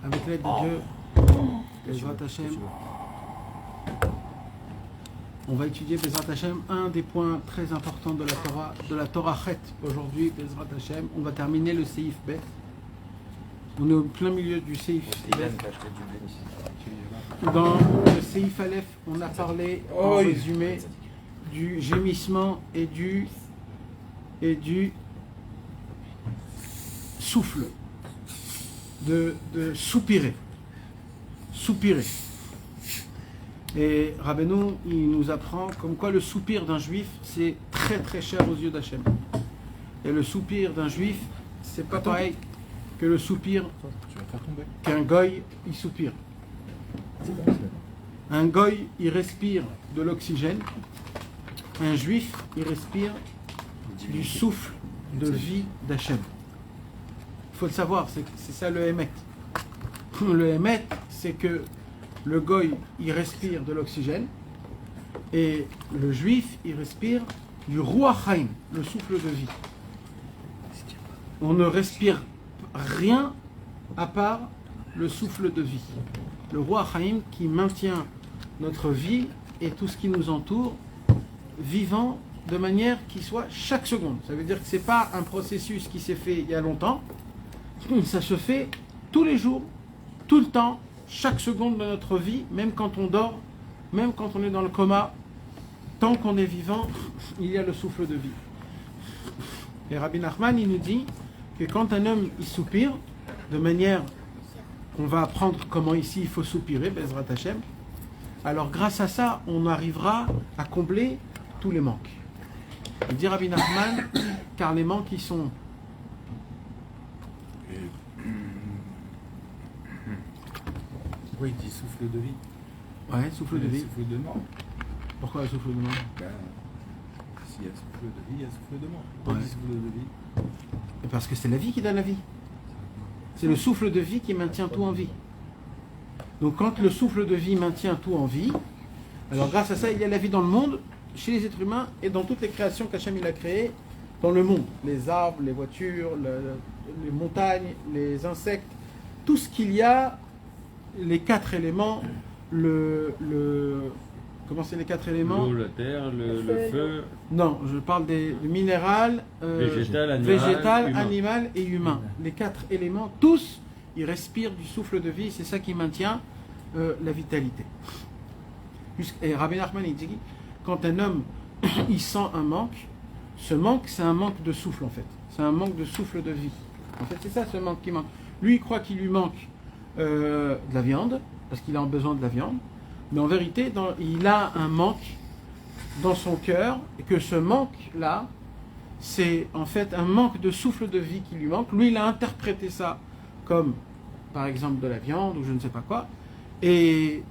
Avec l'aide de Dieu, Bezrat Hashem, on va étudier Bezrat Hashem, un des points très importants de la Torah Chet. Aujourd'hui, Bezrat Hashem, on va terminer le Seif Bet. On est au plein milieu du Seif Bet. Dans le Seif Aleph, on a parlé en résumé du gémissement et du souffle, de soupirer. Et Rabbeinu, il nous apprend comme quoi le soupir d'un juif, c'est très très cher aux yeux d'Hachem. Et le soupir d'un juif, c'est pas pareil que le soupir qu'un goy, il soupire. Un goy, il respire de l'oxygène. Un juif, il respire du souffle de vie d'Hachem. Il faut le savoir, c'est ça le Hémet. Le Hémet, c'est que le goy, il respire de l'oxygène, et le juif, il respire du Ruach Haim, le souffle de vie. On ne respire rien à part le souffle de vie. Le Ruach Haim qui maintient notre vie et tout ce qui nous entoure vivant de manière qui soit chaque seconde. Ça veut dire que ce n'est pas un processus qui s'est fait il y a longtemps, ça se fait tous les jours, tout le temps, chaque seconde de notre vie, même quand on dort, même quand on est dans le coma, tant qu'on est vivant, il y a le souffle de vie. Et Rabbi Nachman, il nous dit que quand un homme il soupire, de manière qu'on va apprendre comment ici il faut soupirer, Bezrat Hashem, alors grâce à ça, on arrivera à combler tous les manques. Il dit Rabbi Nachman, car les manques ils sont pourquoi il dit souffle de vie? ouais, souffle de vie. Souffle de mort. Pourquoi le souffle de mort? S'il y a souffle de vie, il y a souffle de mort. Ouais. Souffle de vie. Parce que c'est la vie qui donne la vie. C'est le souffle de vie qui maintient tout en vie. Donc quand le souffle de vie maintient tout en vie, alors grâce à ça, il y a la vie dans le monde, chez les êtres humains et dans toutes les créations qu'Hachem il a créées dans le monde. Les arbres, les voitures, les montagnes, les insectes, tout ce qu'il y a, les quatre éléments, comment c'est les quatre éléments? L'eau, la terre, le feu. Non, je parle du minéral, végétal, animal et humain. Les quatre éléments, tous, ils respirent du souffle de vie, c'est ça qui maintient la vitalité. Et Rabbi Nachman, il dit, quand un homme, il sent un manque, ce manque, c'est un manque de souffle en fait. C'est un manque de souffle de vie. En fait, c'est ça ce manque qui manque. Lui, il croit qu'il lui manque de la viande, parce qu'il a besoin de la viande, mais en vérité, il a un manque dans son cœur, et que ce manque-là, c'est en fait un manque de souffle de vie qui lui manque. Lui, il a interprété ça comme, par exemple, de la viande, ou je ne sais pas quoi, et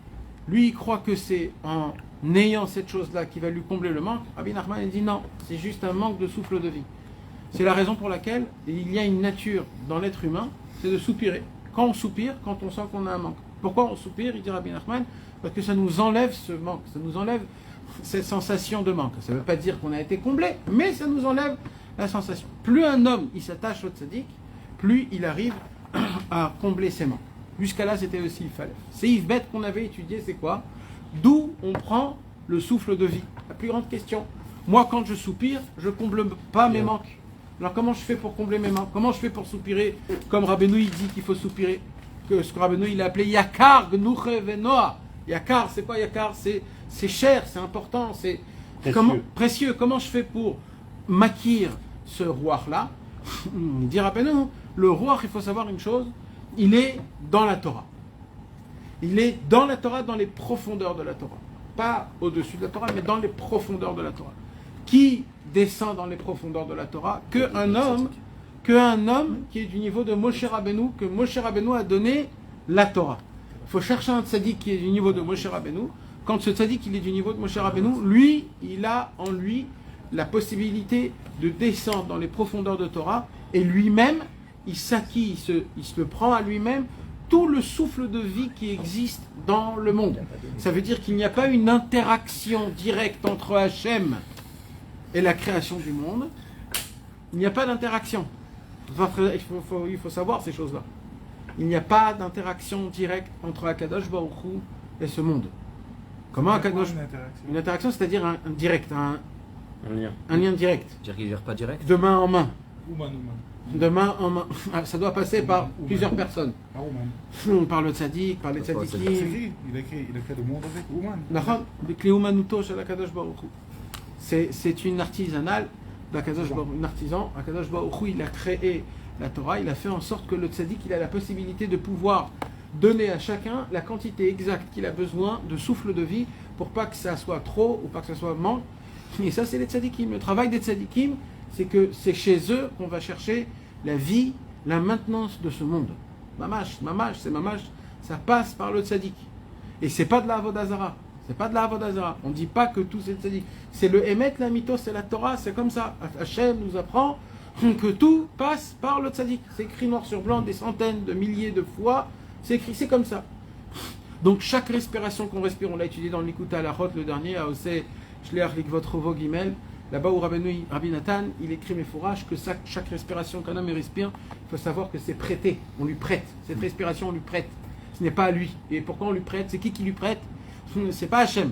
lui, il croit que c'est en ayant cette chose-là qui va lui combler le manque. Rabbi Nachman, il dit non, c'est juste un manque de souffle de vie. C'est la raison pour laquelle il y a une nature dans l'être humain, c'est de soupirer. Quand on soupire, quand on sent qu'on a un manque. Pourquoi on soupire, il dit Rabbi Nachman? Parce que ça nous enlève ce manque, ça nous enlève cette sensation de manque. Ça ne veut pas dire qu'on a été comblé, mais ça nous enlève la sensation. Plus un homme il s'attache au tzaddik, plus il arrive à combler ses manques. Jusqu'à là, c'était aussi Seif Aleph. Seif Bet qu'on avait étudié, c'est quoi? D'où on prend le souffle de vie. La plus grande question. Moi, quand je soupire, je ne comble pas mes manques. Alors comment je fais pour combler mes manques? Comment je fais pour soupirer? Comme Rabbeinu il dit qu'il faut soupirer. Que ce que Rabbeinu il a appelé Yakar Gnuche Venoa. Yakar, c'est quoi Yakar? C'est cher, c'est important, c'est précieux. Comment je fais pour maquir ce roi-là? Il dit Rabbeinu, le roi, il faut savoir une chose, il est dans la Torah. Il est dans la Torah, dans les profondeurs de la Torah. Pas au-dessus de la Torah, mais dans les profondeurs de la Torah. Qui descend dans les profondeurs de la Torah? Qu'un homme qui est du niveau de Moshe Rabbeinu, que Moshe Rabbeinu a donné la Torah. Il faut chercher un tzaddik qui est du niveau de Moshe Rabbeinu. Quand ce tzaddik il est du niveau de Moshe Rabbeinu, lui, il a en lui la possibilité de descendre dans les profondeurs de Torah, et lui-même, il s'acquit, il se prend à lui-même tout le souffle de vie qui existe dans le monde. Ça veut dire qu'il n'y a pas une interaction directe entre Hachem et la création du monde. Il n'y a pas d'interaction. Il faut savoir ces choses-là. Il n'y a pas d'interaction directe entre Akadosh Baruch Hu et ce monde. Comment Akadosh... Une interaction, c'est-à-dire un direct, un lien direct. C'est-à-dire qu'il ne gère pas direct. De main en main. Ouman. De main en main. Ça doit passer par plusieurs personnes. Par le tzaddik, par les tzaddikim. Il a créé le monde avec Ouman. Avec les Oumanuto chez Akadosh Baruch Hu. C'est une artisanale d'Akadosh Baruch Hu. Un artisan, Akadosh Baruch Hu, il a créé la Torah, il a fait en sorte que le tzaddik, il a la possibilité de pouvoir donner à chacun la quantité exacte qu'il a besoin de souffle de vie pour pas que ça soit trop ou pas que ça soit manque. Et ça, c'est les tzaddikim. Le travail des tzaddikim, c'est que c'est chez eux qu'on va chercher la vie, la maintenance de ce monde. Mamash, ça passe par le tzaddik. Et c'est pas de la Avodazara. C'est pas de la Avodazara. On dit pas que tout c'est tzaddik. C'est le Emet, la Mythos, c'est la Torah, c'est comme ça. Hachem nous apprend que tout passe par le tzaddik. C'est écrit noir sur blanc des centaines de milliers de fois. C'est écrit, c'est comme ça. Donc chaque respiration qu'on respire, on l'a étudié dans l'Ikuta Alachot, le dernier, à Oseh, Shleach Likvot Rovo Gimel, là-bas où Rabbi Nathan, il écrit mes fourrages que chaque respiration qu'un homme respire, il faut savoir que c'est prêté, on lui prête. Cette respiration, on lui prête. Ce n'est pas à lui. Et pourquoi on lui prête? C'est qui lui prête? C'est pas Hachem.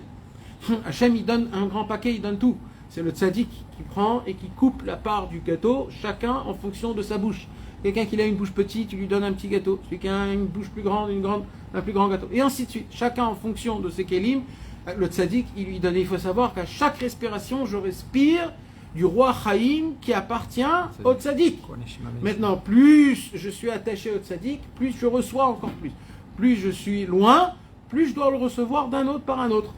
Hachem, il donne un grand paquet, il donne tout. C'est le tzaddik qui prend et qui coupe la part du gâteau, chacun en fonction de sa bouche. Quelqu'un qui a une bouche petite, tu lui donnes un petit gâteau. Celui qui a une bouche plus grande, un plus grand gâteau. Et ainsi de suite. Chacun en fonction de ses kélim, le tzaddik, il lui donne. Il faut savoir qu'à chaque respiration, je respire du roi Chaim qui appartient au tzaddik. Maintenant, plus je suis attaché au tzaddik, plus je reçois encore plus. Plus je suis loin, plus je dois le recevoir d'un autre par un autre.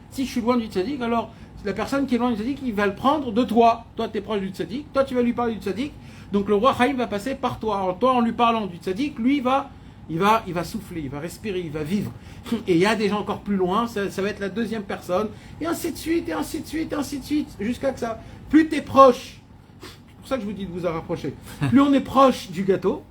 Si je suis loin du tzaddik, alors la personne qui est loin du tzaddik, il va le prendre de toi. Toi, tu es proche du tzaddik, toi, tu vas lui parler du tzaddik. Donc le roi Chaim va passer par toi. Alors toi, en lui parlant du tzaddik, lui, il va souffler, il va respirer, il va vivre. Et il y a des gens encore plus loin, ça va être la deuxième personne, et ainsi de suite, et ainsi de suite, et ainsi de suite, jusqu'à que ça... Plus tu es proche, c'est pour ça que je vous dis de vous en rapprocher, plus on est proche du gâteau,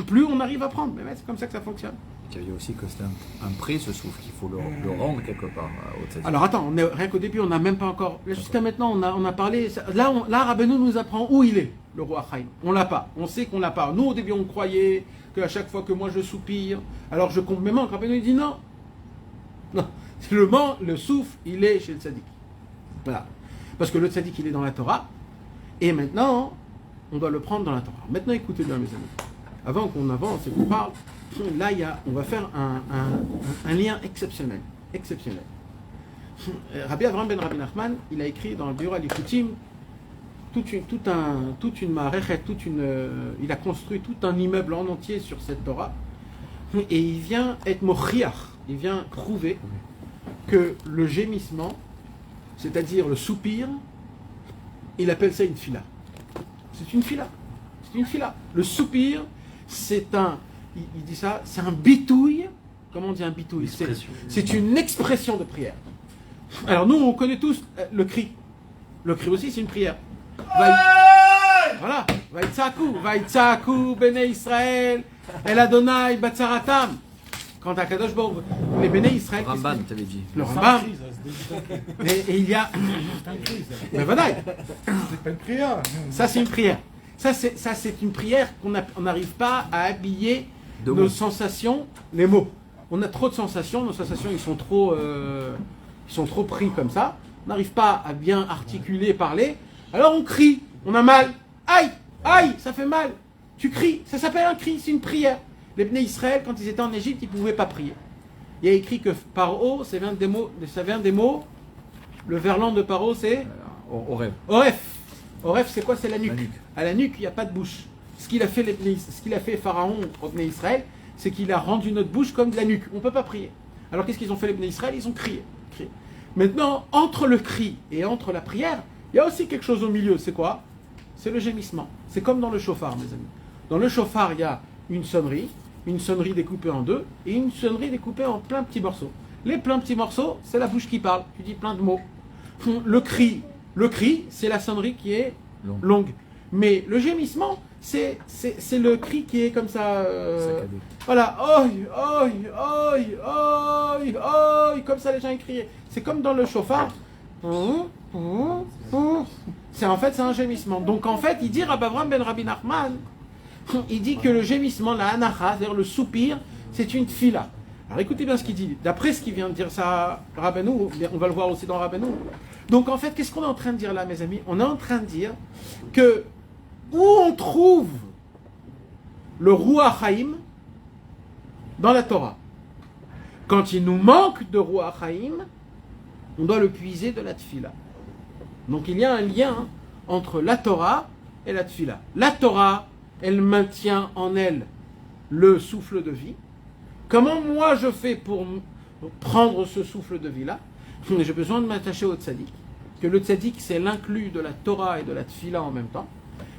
plus on arrive à prendre. Mais c'est comme ça que ça fonctionne. Il y a aussi que c'est un prix, ce souffle, qu'il faut le rendre quelque part au tzaddik. Alors attends, rien qu'au début, on n'a même pas encore... Jusqu'à maintenant, on a parlé... Là, Rabbeinu nous apprend où il est, le roi Chaim. On l'a pas. On sait qu'on l'a pas. Nous, au début, on croyait qu'à chaque fois que moi je soupire, alors je compte mes manques. Rabbeinu il dit non. Non. Le souffle, il est chez le tzaddik. Voilà. Parce que le tzaddik, il est dans la Torah. Et maintenant, on doit le prendre dans la Torah. Maintenant, écoutez bien, mes amis. Avant qu'on avance et qu'on parle... Là, on va faire un lien exceptionnel. Rabbi Avraham ben Rabbi Nachman, il a écrit dans le Biur HaLikutim toute une marechet, il a construit tout un immeuble en entier sur cette Torah. Et il vient être mochiach, il vient prouver que le gémissement, c'est-à-dire le soupir, il appelle ça une fila. C'est une fila. Le soupir, il dit ça, c'est un bitouille. Comment on dit un bitouille? C'est une expression de prière. Alors nous, on connaît tous le cri. Le cri aussi, c'est une prière. Voilà. Vaïtsaku, Bene Israël, El Adonai, Batsaratam. Quand à Kadosh Baruch Hu, les Bene Israël. Le Rambam, t'avais dit. Le Rambam. Et il y a. Mais voilà. C'est pas une prière. Ça, c'est une prière. Ça, c'est une prière qu'on n'arrive pas à habiller nos sensations, les mots. On a trop de sensations, nos sensations, ils sont trop pris comme ça. On n'arrive pas à bien articuler, parler. Alors on crie, on a mal. Aïe, aïe, ça fait mal. Tu cries, ça s'appelle un cri, c'est une prière. Les Bnei Israël, quand ils étaient en Égypte, ils ne pouvaient pas prier. Il y a écrit que Paro, ça vient des mots. Le verlan de Paro, c'est Oref, c'est quoi? C'est la nuque. À la nuque, il n'y a pas de bouche. Ce qu'il a fait Pharaon au Bnei Israël, c'est qu'il a rendu notre bouche comme de la nuque. On ne peut pas prier. Alors qu'est-ce qu'ils ont fait les Bnei Israël? Ils ont crié. Maintenant, entre le cri et entre la prière, il y a aussi quelque chose au milieu. C'est quoi? C'est le gémissement. C'est comme dans le chauffard, mes amis. Dans le chauffard, il y a une sonnerie découpée en deux, et une sonnerie découpée en plein petits morceaux. Les plein petits morceaux, c'est la bouche qui parle. Tu dis plein de mots. Le cri, c'est la sonnerie qui est longue. Mais le gémissement, c'est le cri qui est comme ça. Voilà. Comme ça, les gens criaient. C'est comme dans le chauffard. C'est un gémissement. Donc en fait, il dit Rabbi Avraham ben Rabbi Nachman il dit que le gémissement, la anacha, c'est-à-dire le soupir, c'est une tfila. Alors écoutez bien ce qu'il dit. D'après ce qu'il vient de dire ça, Rabbeinu, on va le voir aussi dans Rabbeinu. Donc en fait, qu'est-ce qu'on est en train de dire là, mes amis? On est en train de dire que où on trouve le Ruach Haïm dans la Torah. Quand il nous manque de Ruach Haïm, on doit le puiser de la tfila. Donc il y a un lien entre la Torah et la tfila. La Torah, elle maintient en elle le souffle de vie. Comment moi je fais pour prendre ce souffle de vie-là? J'ai besoin de m'attacher au tzaddik. Que le tzaddik, c'est l'inclus de la Torah et de la tfila en même temps.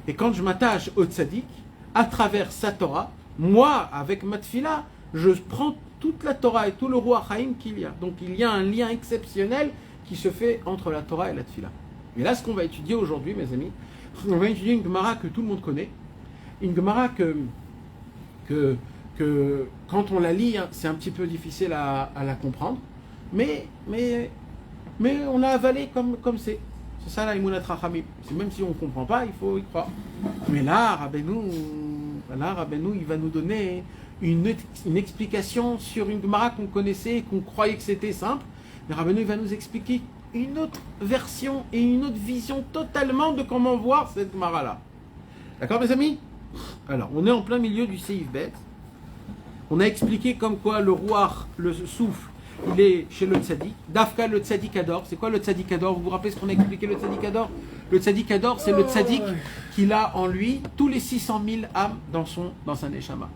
Et quand je m'attache au tzaddik, à travers sa Torah, moi, avec ma tfila, je prends toute la Torah et tout le roi Haïm qu'il y a. Donc il y a un lien exceptionnel qui se fait entre la Torah et la tfila. Et là, ce qu'on va étudier aujourd'hui, mes amis, on va étudier une Gemara que tout le monde connaît. Une Gemara que quand on la lit, hein, c'est un petit peu difficile à la comprendre. Mais on l'a avalé comme c'est. C'est ça la Emunat Chachamim. Même si on ne comprend pas, il faut y croire. Mais là, Rabbeinu, il va nous donner une explication sur une Gemara qu'on connaissait et qu'on croyait que c'était simple. Mais Rabbeinu va nous expliquer une autre version et une autre vision totalement de comment voir cette Gemara-là. D'accord, mes amis? Alors, on est en plein milieu du Seif Bet. On a expliqué comme quoi le roi, le souffle, il est chez le tzaddik. Dafka, le tzaddik adore. C'est quoi le tzaddik adore? Vous vous rappelez ce qu'on a expliqué le tzaddik adore? Le tzaddik adore, c'est le tzaddik qu'il a en lui tous les 600 000 âmes dans sa neshama.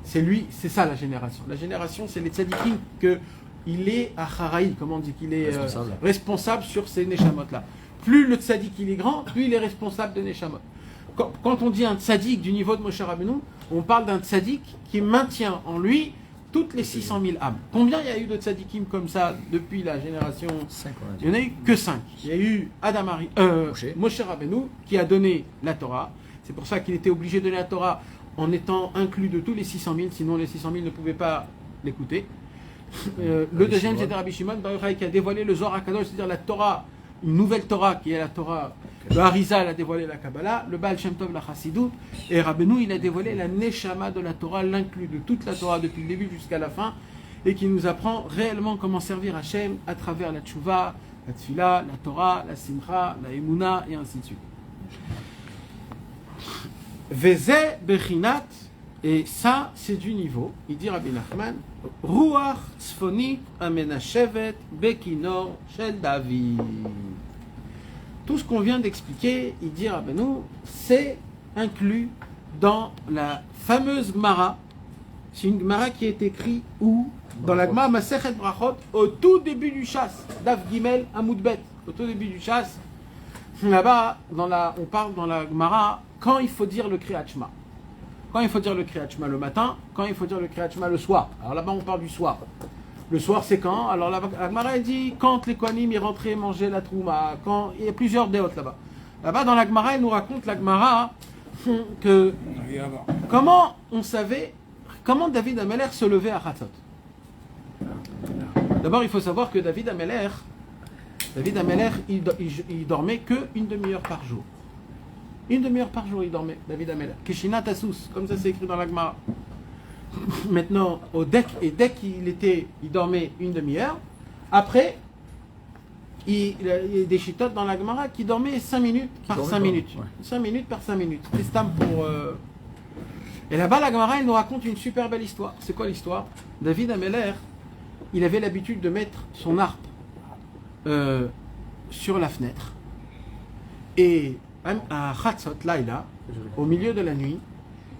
C'est lui, c'est ça la génération. La génération, c'est les tzaddikim qu'il est acharaï, comment on dit, qu'il est responsable sur ces neshamot-là. Plus le tzaddik il est grand, plus il est responsable de neshamot. Quand on dit un tzaddik du niveau de Moshe Rabbeinu, on parle d'un tzaddik qui maintient en lui toutes les 600 000 âmes. Combien il y a eu de tzaddikim comme ça depuis la génération? 5, il n'y en a eu que 5. Il y a eu Moshe Rabbeinu qui a donné la Torah. C'est pour ça qu'il était obligé de donner la Torah en étant inclus de tous les 600 000, sinon les 600 000 ne pouvaient pas l'écouter. Le deuxième, c'était Rabbi Shimon Bar Yochai qui a dévoilé le Zohar HaKadosh, c'est-à-dire la Torah, une nouvelle Torah qui est la Torah. Le Harizal a dévoilé la Kabbalah, le Baal Shem Tov la Chassidut, et Rabbeinu il a dévoilé la Neshama de la Torah, l'inclus de toute la Torah depuis le début jusqu'à la fin, et qui nous apprend réellement comment servir Hachem à travers la Tchouva, la Tfila, la Torah, la Simcha, la Emunah, et ainsi de suite. Veze Bechinat, et ça c'est du niveau, il dit Rabbi Nachman, Ruach Tzfonit Amenashevet Bekinor Shel David. Tout ce qu'on vient d'expliquer, il dit Rabbeinu, c'est inclus dans la fameuse Gemara. C'est une Gemara qui est écrite où? Dans la Gemara Masechet Brachot, au tout début du chasse, Daf Gimel Amud Bet, au tout début du chasse. Là-bas, on parle dans la Gemara quand il faut dire le Kriyat Shema. Quand il faut dire le Kriyat Shema le matin, quand il faut dire le Kriyat Shema le soir. Alors là-bas, on parle du soir. Le soir, c'est quand? Alors la Gemara dit quand les Kohanim y rentraient manger la trouma. Quand il y a plusieurs déotes là-bas. Là-bas, dans la Gemara, elle nous raconte la Gemara que comment on savait comment David Ameler se levait à Hatzot. D'abord, il faut savoir que David Ameler, il dormait que une demi-heure par jour. Une demi-heure par jour, il dormait, David Ameler. Keshina Tassus, comme ça c'est écrit dans la Gemara. Maintenant, dès qu'il dormait une demi-heure. Après, il y a des chitotes dans la Gemara qui dormaient 5 minutes par 5 minutes. Ouais. 5 minutes par 5 minutes. C'est stam pour. Et là-bas, la Gemara, elle nous raconte une super belle histoire. C'est quoi l'histoire? David Ameler, il avait l'habitude de mettre son harpe sur la fenêtre. Et à Chatzot Laïla, au milieu de la nuit,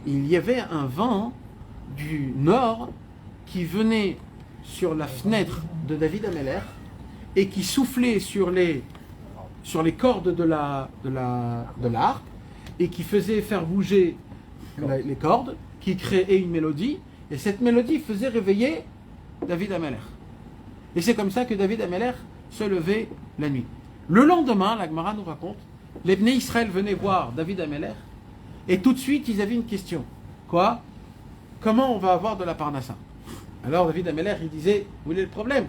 il y avait un vent du nord qui venait sur la fenêtre de David Ameler et qui soufflait sur les cordes de la harpe et qui faisait faire bouger les cordes, qui créait une mélodie, et cette mélodie faisait réveiller David Ameler. Et c'est comme ça que David Ameler se levait la nuit. Le lendemain, la Gemara nous raconte, les Bnei Israël venaient voir David Ameler et tout de suite ils avaient une question. Quoi? Comment on va avoir de la parnassa? Alors David Ameler, il disait, vous voulez le problème?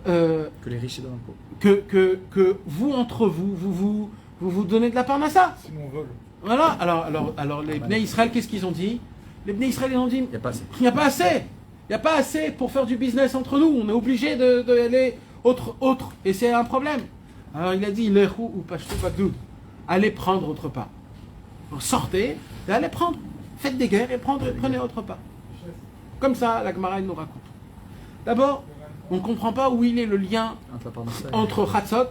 Que les riches donnent un peu. Que vous, entre vous donnez de la parnassa. Sinon on vole. Voilà, alors les Bnei Israël, qu'est-ce qu'ils ont dit? Les Bnei Israël, ils ont dit, Il n'y a pas assez. il n'y a pas assez. Il n'y a pas assez pour faire du business entre nous. On est obligé d'aller autre. Et c'est un problème. Alors il a dit, Lehu ou Pashtu Bagdoud. Allez prendre autre part. Donc, sortez et allez prendre. Faites des guerres et prenez autre part. Comme ça, la Gemara nous raconte. D'abord, on ne comprend pas où il est le lien entre Chatzot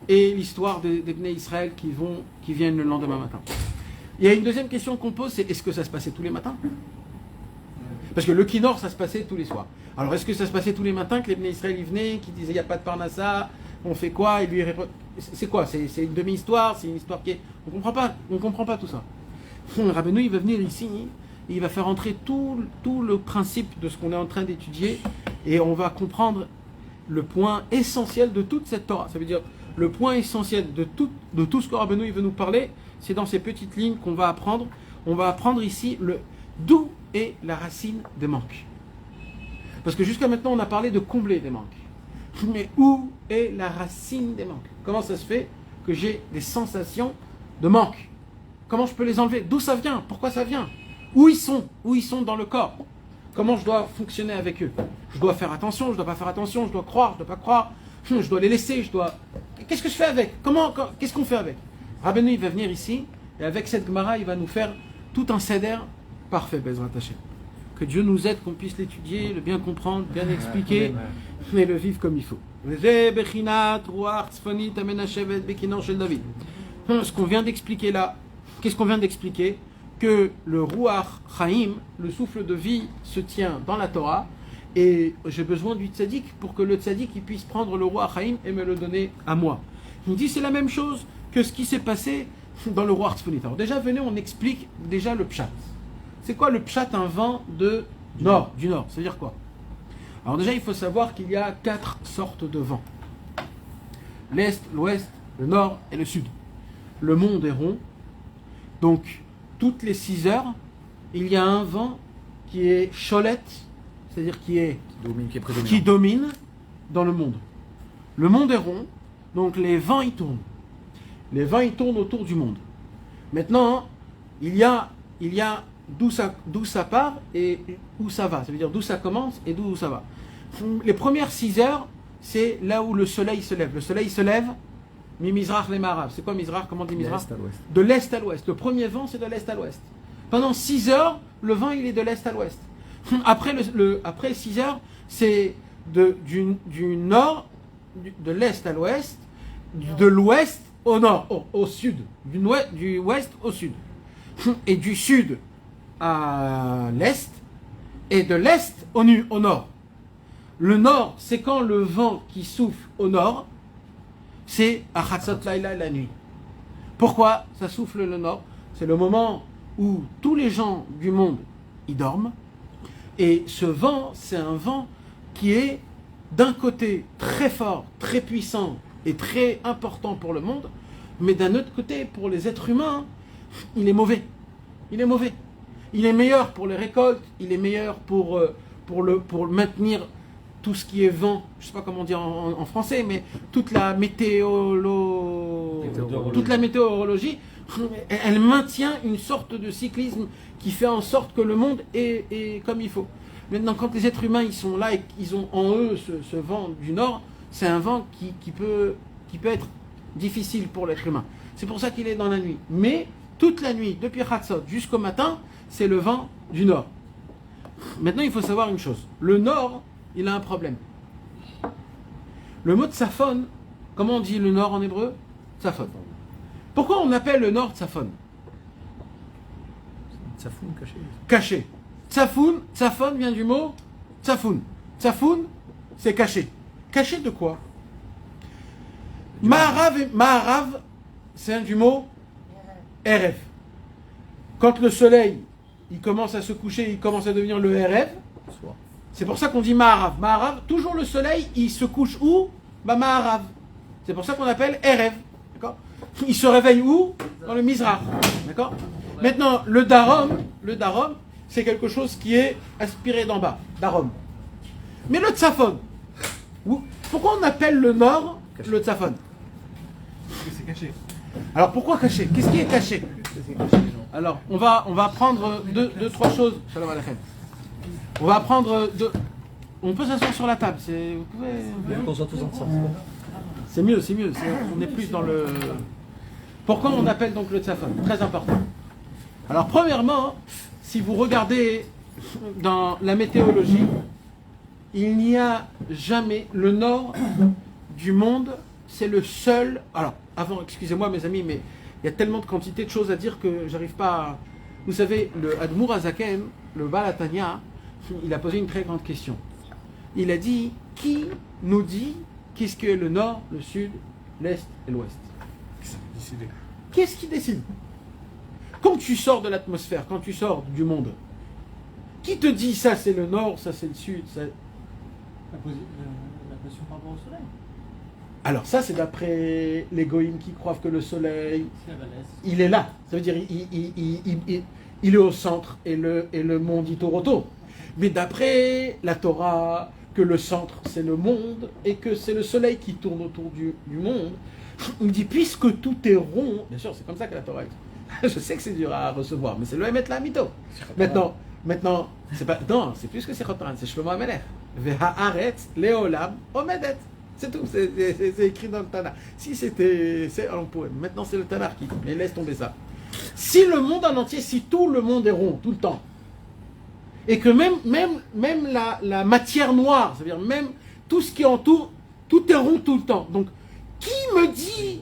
et l'histoire des Bnei Israël qui viennent le lendemain matin. Il y a une deuxième question qu'on pose, c'est est-ce que ça se passait tous les matins? Parce que le Kinor, ça se passait tous les soirs. Alors est-ce que ça se passait tous les matins que les Bnei Israël y venaient, qui disaient il n'y a pas de Parnassa, on fait quoi? Et lui répond, c'est quoi? C'est une demi-histoire, c'est une histoire qui est... On ne comprend pas tout ça. Rabbeinu, il va venir ici, et il va faire entrer tout le principe de ce qu'on est en train d'étudier, et on va comprendre le point essentiel de toute cette Torah. Ça veut dire, le point essentiel de tout ce que Rabbeinu il veut nous parler, c'est dans ces petites lignes qu'on va apprendre. On va apprendre ici d'où est la racine des manques. Parce que jusqu'à maintenant, on a parlé de combler des manques. Mais où est la racine des manques? Comment ça se fait que j'ai des sensations de manque? Comment je peux les enlever? D'où ça vient? Pourquoi ça vient? Où ils sont? Où ils sont dans le corps? Comment je dois fonctionner avec eux? Je dois faire attention, je ne dois pas faire attention, je dois croire, je ne dois pas croire, je dois les laisser, je dois... Qu'est-ce que je fais avec? Qu'est-ce qu'on fait avec? Rabbeinu, il va venir ici, et avec cette Gemara, il va nous faire tout un seder parfait, Bezrat Hashem. Que Dieu nous aide, qu'on puisse l'étudier, le bien comprendre, bien l'expliquer, et le vivre comme il faut. Ce qu'on vient d'expliquer là, qu'est-ce qu'on vient d'expliquer? Que le Ruach Chaim, le souffle de vie, se tient dans la Torah, et j'ai besoin du tzaddik pour que le tzaddik il puisse prendre le Ruach Chaim et me le donner à moi. Il dit c'est la même chose que ce qui s'est passé dans le Ruach Tzfonit. Alors déjà, venez, on explique déjà le pshat. C'est quoi le pshat, un vent du nord? Ça veut dire quoi? Alors déjà, il faut savoir qu'il y a 4 sortes de vents. L'est, l'ouest, le nord et le sud. Le monde est rond, donc toutes les 6 heures, il y a un vent qui est cholet, c'est-à-dire qui domine dans le monde. Le monde est rond, donc les vents y tournent. Les vents y tournent autour du monde. Maintenant, il y a d'où ça part et où ça va. Ça veut dire d'où ça commence et d'où ça va. Les premières 6 heures, c'est là où le soleil se lève. Le soleil se lève, mi-mizrach les marav. C'est quoi mizrach? Comment on dit mizrach? De l'est à l'ouest. Le premier vent, c'est de l'est à l'ouest. Pendant 6 heures, le vent, il est de l'est à l'ouest. Après 6 heures, c'est du nord, de l'est à l'ouest, de l'ouest au nord, au sud, du ouest au sud, et du sud à l'est, et de l'est au nord. Le nord, c'est quand le vent qui souffle au nord, c'est à Chatzot Laïla, la nuit. Pourquoi ça souffle le nord? C'est le moment où tous les gens du monde y dorment, et ce vent, c'est un vent qui est d'un côté très fort, très puissant et très important pour le monde, mais d'un autre côté, pour les êtres humains, il est mauvais. Il est mauvais. Il est meilleur pour les récoltes, il est meilleur pour maintenir tout ce qui est vent, je ne sais pas comment dire en français, mais toute la météorologie, elle maintient une sorte de cyclisme qui fait en sorte que le monde est comme il faut. Maintenant, quand les êtres humains ils sont là et qu'ils ont en eux ce vent du nord, c'est un vent qui peut être difficile pour l'être humain. C'est pour ça qu'il est dans la nuit. Mais toute la nuit, depuis Chatzot jusqu'au matin, c'est le vent du nord. Maintenant, il faut savoir une chose. Le nord, il a un problème. Le mot tsafon, comment on dit le nord en hébreu? Tsafon. Pourquoi on appelle le nord tsafon? Tsafoun caché. Caché. Tsafon vient du mot tsafoun. Tsafoun, c'est caché. Caché de quoi? Ma'arav, c'est du mot Erev. Quand le soleil, il commence à se coucher, il commence à devenir le Erev. C'est pour ça qu'on dit Ma'arav. Ma'arav, toujours le soleil, il se couche où? Ma'arav. C'est pour ça qu'on appelle Erev. D'accord? Il se réveille où? Dans le Mizrach. D'accord? Maintenant, le Darom, c'est quelque chose qui est aspiré d'en bas. Darom. Mais le Tsafon, pourquoi on appelle le nord le Tsafon? Parce que c'est caché. Alors pourquoi caché? Qu'est-ce qui est caché? Alors, on va prendre deux, trois choses. Shalom Aleichem. On va prendre deux. On peut s'asseoir sur la table. Vous pouvez. On soit tous ensemble. C'est mieux. On est plus dans le. Pourquoi on appelle donc le tzafon? Très important. Alors, premièrement, si vous regardez dans la météorologie, il n'y a jamais le nord du monde, c'est le seul. Alors, avant, excusez-moi mes amis, mais il y a tellement de quantité de choses à dire que j'arrive pas à... Vous savez, le Admour Hazaken, le Baal HaTanya, il a posé une très grande question. Il a dit, qui nous dit qu'est-ce que le nord, le sud, l'est et l'ouest? Qu'est-ce qui décide? Quand tu sors de l'atmosphère, quand tu sors du monde, qui te dit ça c'est le nord, ça c'est le sud, ça... La position par rapport au soleil. Alors ça c'est d'après les goïms qui croient que le soleil, il est là. Ça veut dire il est au centre et le monde il tourne autour. Mais d'après la Torah, que le centre c'est le monde et que c'est le soleil qui tourne autour du monde, il dit puisque tout est rond, bien sûr c'est comme ça que la Torah est. Je sais que c'est dur à recevoir, mais c'est le Emet la Mito. Maintenant, c'est pas, non, c'est plus que c'est Chotan, c'est Shlomo HaMelech. Ve'haaretz leolam omedet. C'est tout, c'est écrit dans le Tanakh. Si c'était, on pourrait. Maintenant c'est le Tanakh qui dit, mais laisse tomber ça. Si le monde en entier, si tout le monde est rond tout le temps, et que même la matière noire, c'est-à-dire même tout ce qui entoure, tout est rond tout le temps. Donc, qui me dit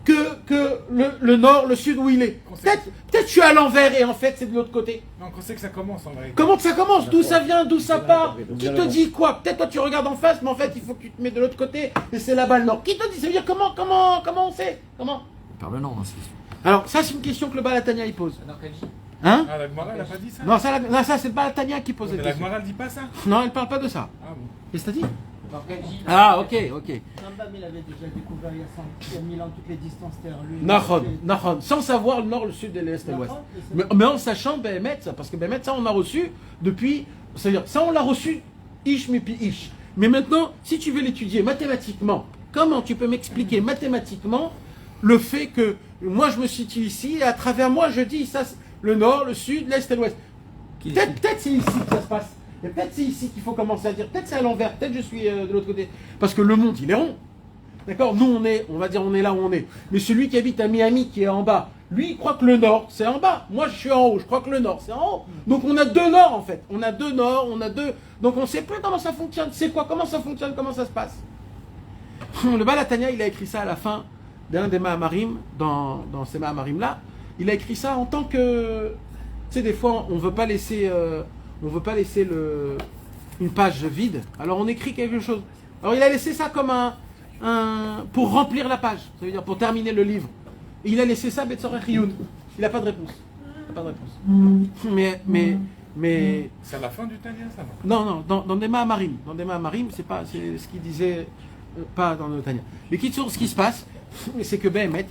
que le nord, le sud, où il est? Peut-être je suis à l'envers et en fait c'est de l'autre côté. Non, on sait que ça commence en vrai. Comment que ça commence? D'où ça vient? D'où ça part? Qui te dit quoi? Peut-être toi tu regardes en face, mais en fait il faut que tu te mets de l'autre côté et c'est là-bas le nord. Qui te dit? Ça veut dire comment on sait? Comment? Par le nom, c'est... Alors ça c'est une question que le Baal HaTanya il pose. Hein? Ah, la Gemara elle a pas dit ça? Non, ça c'est le Baal HaTanya qui pose cette la question. Gemara elle dit pas ça? Non, elle parle pas de ça. Ah bon. Qu'est-ce que t'as dit? Ah, ok. Rambam, il avait déjà découvert il y a 1000 ans toutes les distances terre-lune. Nahon. Sans savoir le nord, le sud, l'est et l'ouest. Mais en sachant Béhémet, ça, parce que Béhémet, ça on a reçu depuis. C'est-à-dire, ça on l'a reçu ish mipi ish. Mais maintenant, si tu veux l'étudier mathématiquement, comment tu peux m'expliquer mathématiquement le fait que moi je me situe ici et à travers moi je dis ça, le nord, le sud, l'est et l'ouest. Peut-être c'est ici que ça se passe. Et peut-être c'est ici qu'il faut commencer à dire, peut-être c'est à l'envers, peut-être je suis de l'autre côté. Parce que le monde, il est rond. D'accord? Nous, on va dire, on est là où on est. Mais celui qui habite à Miami, qui est en bas, lui, il croit que le nord, c'est en bas. Moi, je suis en haut, je crois que le nord, c'est en haut. Donc on a deux nords, en fait. On a deux nords, on a deux... Donc on ne sait plus comment ça fonctionne. C'est quoi? Comment ça fonctionne? Comment ça se passe? Le Baal HaTanya, il a écrit ça à la fin d'un des Mahamarim, dans ces Mahamarim-là. Il a écrit ça en tant que... Tu sais, des fois, on ne veut pas laisser... une page vide, alors on écrit quelque chose. Alors il a laissé ça comme pour remplir la page, ça veut dire pour terminer le livre. Et il a laissé ça Betzorech Riyun. Il n'a pas de réponse. Mais c'est à la fin du Tanya ça? Non, dans des Mahamarim. Dans des Mahamarim, c'est ce qu'il disait, pas dans le Tanya. Mais ce qui se passe, c'est que Béhémet,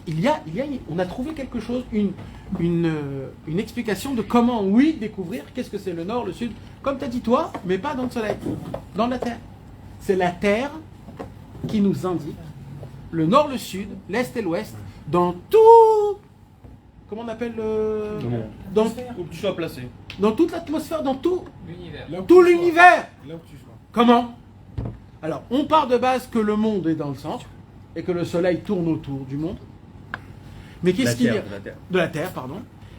on a trouvé quelque chose, une explication de comment, oui, découvrir qu'est-ce que c'est le nord, le sud, comme tu as dit toi, mais pas dans le soleil, dans la terre. C'est la terre qui nous indique le nord, le sud, l'est et l'ouest, dans tout, comment on appelle dans Où que tu sois placé. Dans toute l'atmosphère, dans tout l'univers. Tout l'univers. Là où tu sois. Comment? Alors, on part de base que le monde est dans le centre et que le soleil tourne autour du monde. Mais qu'est-ce qu'il y a de la Terre, pardon.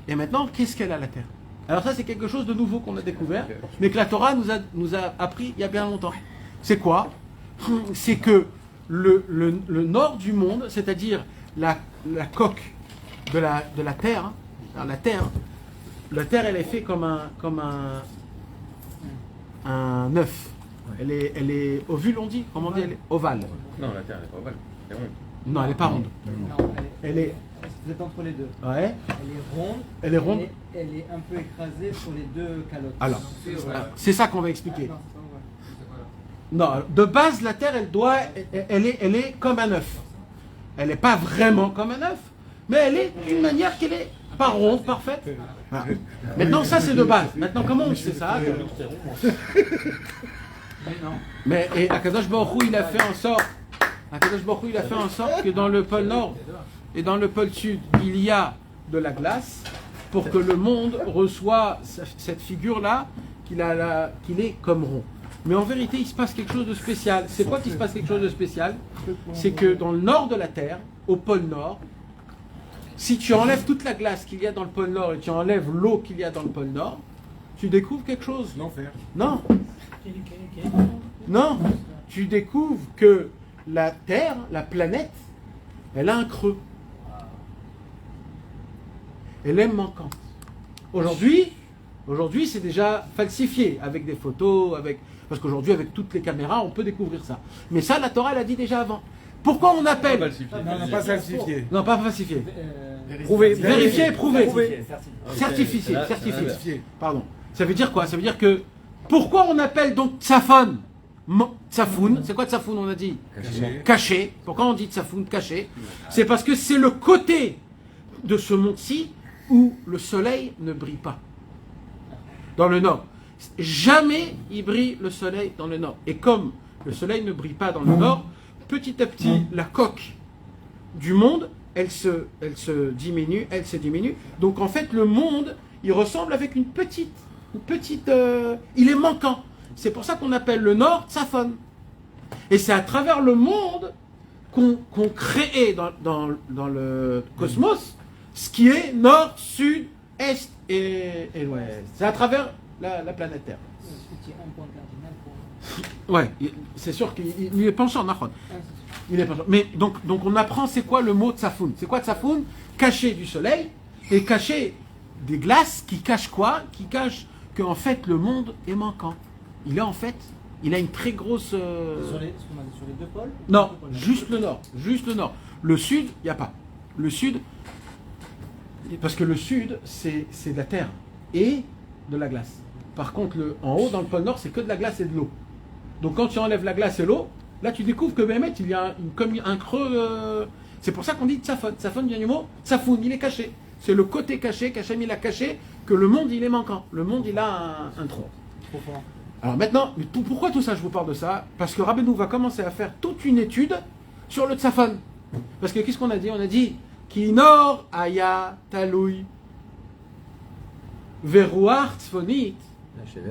Et maintenant, qu'est-ce qu'elle a la Terre? Alors ça, c'est quelque chose de nouveau qu'on a découvert, mais que la Torah nous a appris il y a bien longtemps. C'est quoi? C'est que le nord du monde, c'est-à-dire la coque de la Terre, hein, la Terre, elle est faite comme un œuf. Elle est ovule, on dit? Comment on dit? Elle est ovale. Non, la Terre n'est pas ovale. Elle est ronde. Non, elle n'est pas ronde. Non, Elle est... Vous êtes entre les deux. Ouais. Elle est ronde. Elle est ronde. Elle est un peu écrasée sur les deux calottes. Alors, c'est ça qu'on va expliquer. Non, c'est pas vrai. Non, de base, la Terre, elle est comme un œuf. Elle n'est pas vraiment comme un œuf, mais elle est d'une manière qu'elle est pas ronde, parfaite. Voilà. Maintenant, ça, c'est de base. Maintenant, comment on sait ça? Mais et Akadosh Baruch Hu, il a fait en sorte que dans le pôle Nord et dans le pôle Sud, il y a de la glace pour que le monde reçoive cette figure-là qu'il est comme rond. Mais en vérité, il se passe quelque chose de spécial. C'est quoi qu'il se passe quelque chose de spécial? C'est que dans le nord de la Terre, au pôle Nord, si tu enlèves toute la glace qu'il y a dans le pôle Nord et tu enlèves l'eau qu'il y a dans le pôle Nord, tu découvres quelque chose. L'enfer. Non. Non. Tu découvres que la Terre, la planète, elle a un creux. Elle est manquante. Aujourd'hui, c'est déjà falsifié avec des photos, parce qu'aujourd'hui, avec toutes les caméras, on peut découvrir ça. Mais ça, la Torah l'a dit déjà avant. Pourquoi on appelle... Non, pas falsifié. Non, pas falsifié. Prouvé. Vérifié et prouvé. Certifié. Certifié. Pardon. Ça veut dire quoi? Ça veut dire que... Pourquoi on appelle donc tsafon Tsafoun, c'est quoi tsafoun, on a dit? Caché. Pourquoi on dit tsafoun, caché? C'est parce que c'est le côté de ce monde-ci où le soleil ne brille pas. Dans le nord. Jamais il brille le soleil dans le nord. Et comme le soleil ne brille pas dans le nord, petit à petit, la coque du monde, elle se diminue. Donc en fait, le monde, il ressemble avec une petite, il est manquant. C'est pour ça qu'on appelle le nord Tsafon. Et c'est à travers le monde qu'on crée dans le cosmos ce qui est nord, sud, est et l'ouest. C'est à travers la planète Terre. Ouais, c'est sûr qu'il est penchant, Nahon. Il est penchant. Mais donc on apprend c'est quoi le mot Tsafoun. C'est quoi Tsafoun? Caché du soleil et caché des glaces qui cachent quoi? Qui cachent qu'en fait le monde est manquant. Il a une très grosse... Sur les deux pôles? Non, juste le nord. Le sud, il n'y a pas. Le sud, parce que le sud, c'est de la terre et de la glace. Par contre, en haut, dans le pôle nord, c'est que de la glace et de l'eau. Donc quand tu enlèves la glace et l'eau, là tu découvres que Béhémet, il y a un creux... C'est pour ça qu'on dit Tsafon. Tsafon vient du mot Tsafoun, il est caché. C'est le côté caché, qu'Hachem il a caché, que le monde il est manquant. Le monde il a un trou. Alors maintenant, pourquoi tout ça je vous parle de ça? Parce que Rabbeinu va commencer à faire toute une étude sur le Tsafon. Parce que qu'est-ce qu'on a dit? On a dit Kinor aya taloui veruach tzfonit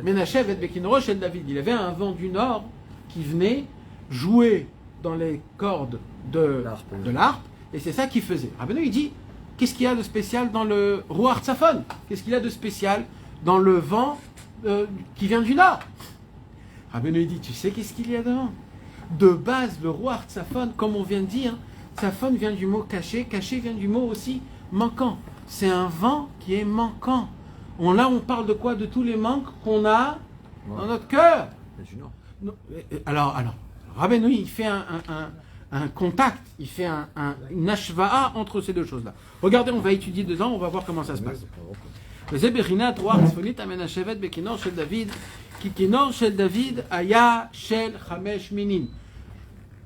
menashevet bekinro shel David. Il avait un vent du nord qui venait jouer dans les cordes de l'harpe, et c'est ça qu'il faisait. Rabbeinu il dit, qu'est-ce qu'il y a de spécial dans le ruach tzafon? Qu'est-ce qu'il y a de spécial dans le vent qui vient du nord? Rabbeinu il dit, tu sais qu'est-ce qu'il y a dedans? De base, le ruach tzafon, comme on vient de dire, tzafon vient du mot caché, caché vient du mot aussi manquant. C'est un vent qui est manquant. Là, on parle de quoi? De tous les manques qu'on a dans notre cœur. Alors, Rabbeinu, il fait un contact, il fait une ashva'a entre ces deux choses-là. Regardez, on va étudier dedans, on va voir comment ça se passe.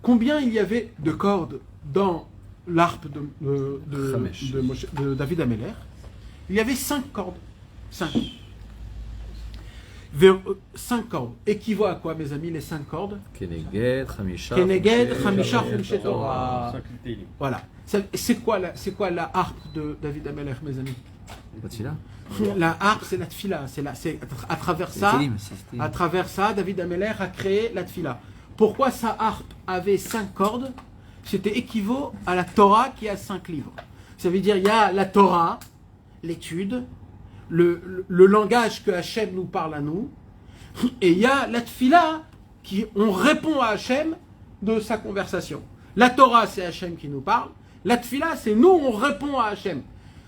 Combien il y avait de cordes dans l'harpe de David Améler? Il y avait 5 cordes. 5 cordes. Équivaut à quoi, mes amis, les 5 cordes? Keneged, Chamisha, Chumshe Torah. Voilà. C'est quoi la harpe de David Améler, mes amis? La harpe, c'est la tfila. C'est à travers ça, David Améler a créé la tfila. Pourquoi sa harpe avait 5 cordes? C'était équivaut à la Torah qui a 5 livres. Ça veut dire il y a la Torah, l'étude, le langage que Hachem nous parle à nous, et il y a la tfila, on répond à Hachem de sa conversation. La Torah, c'est Hachem qui nous parle, la tfila, c'est nous, on répond à Hachem.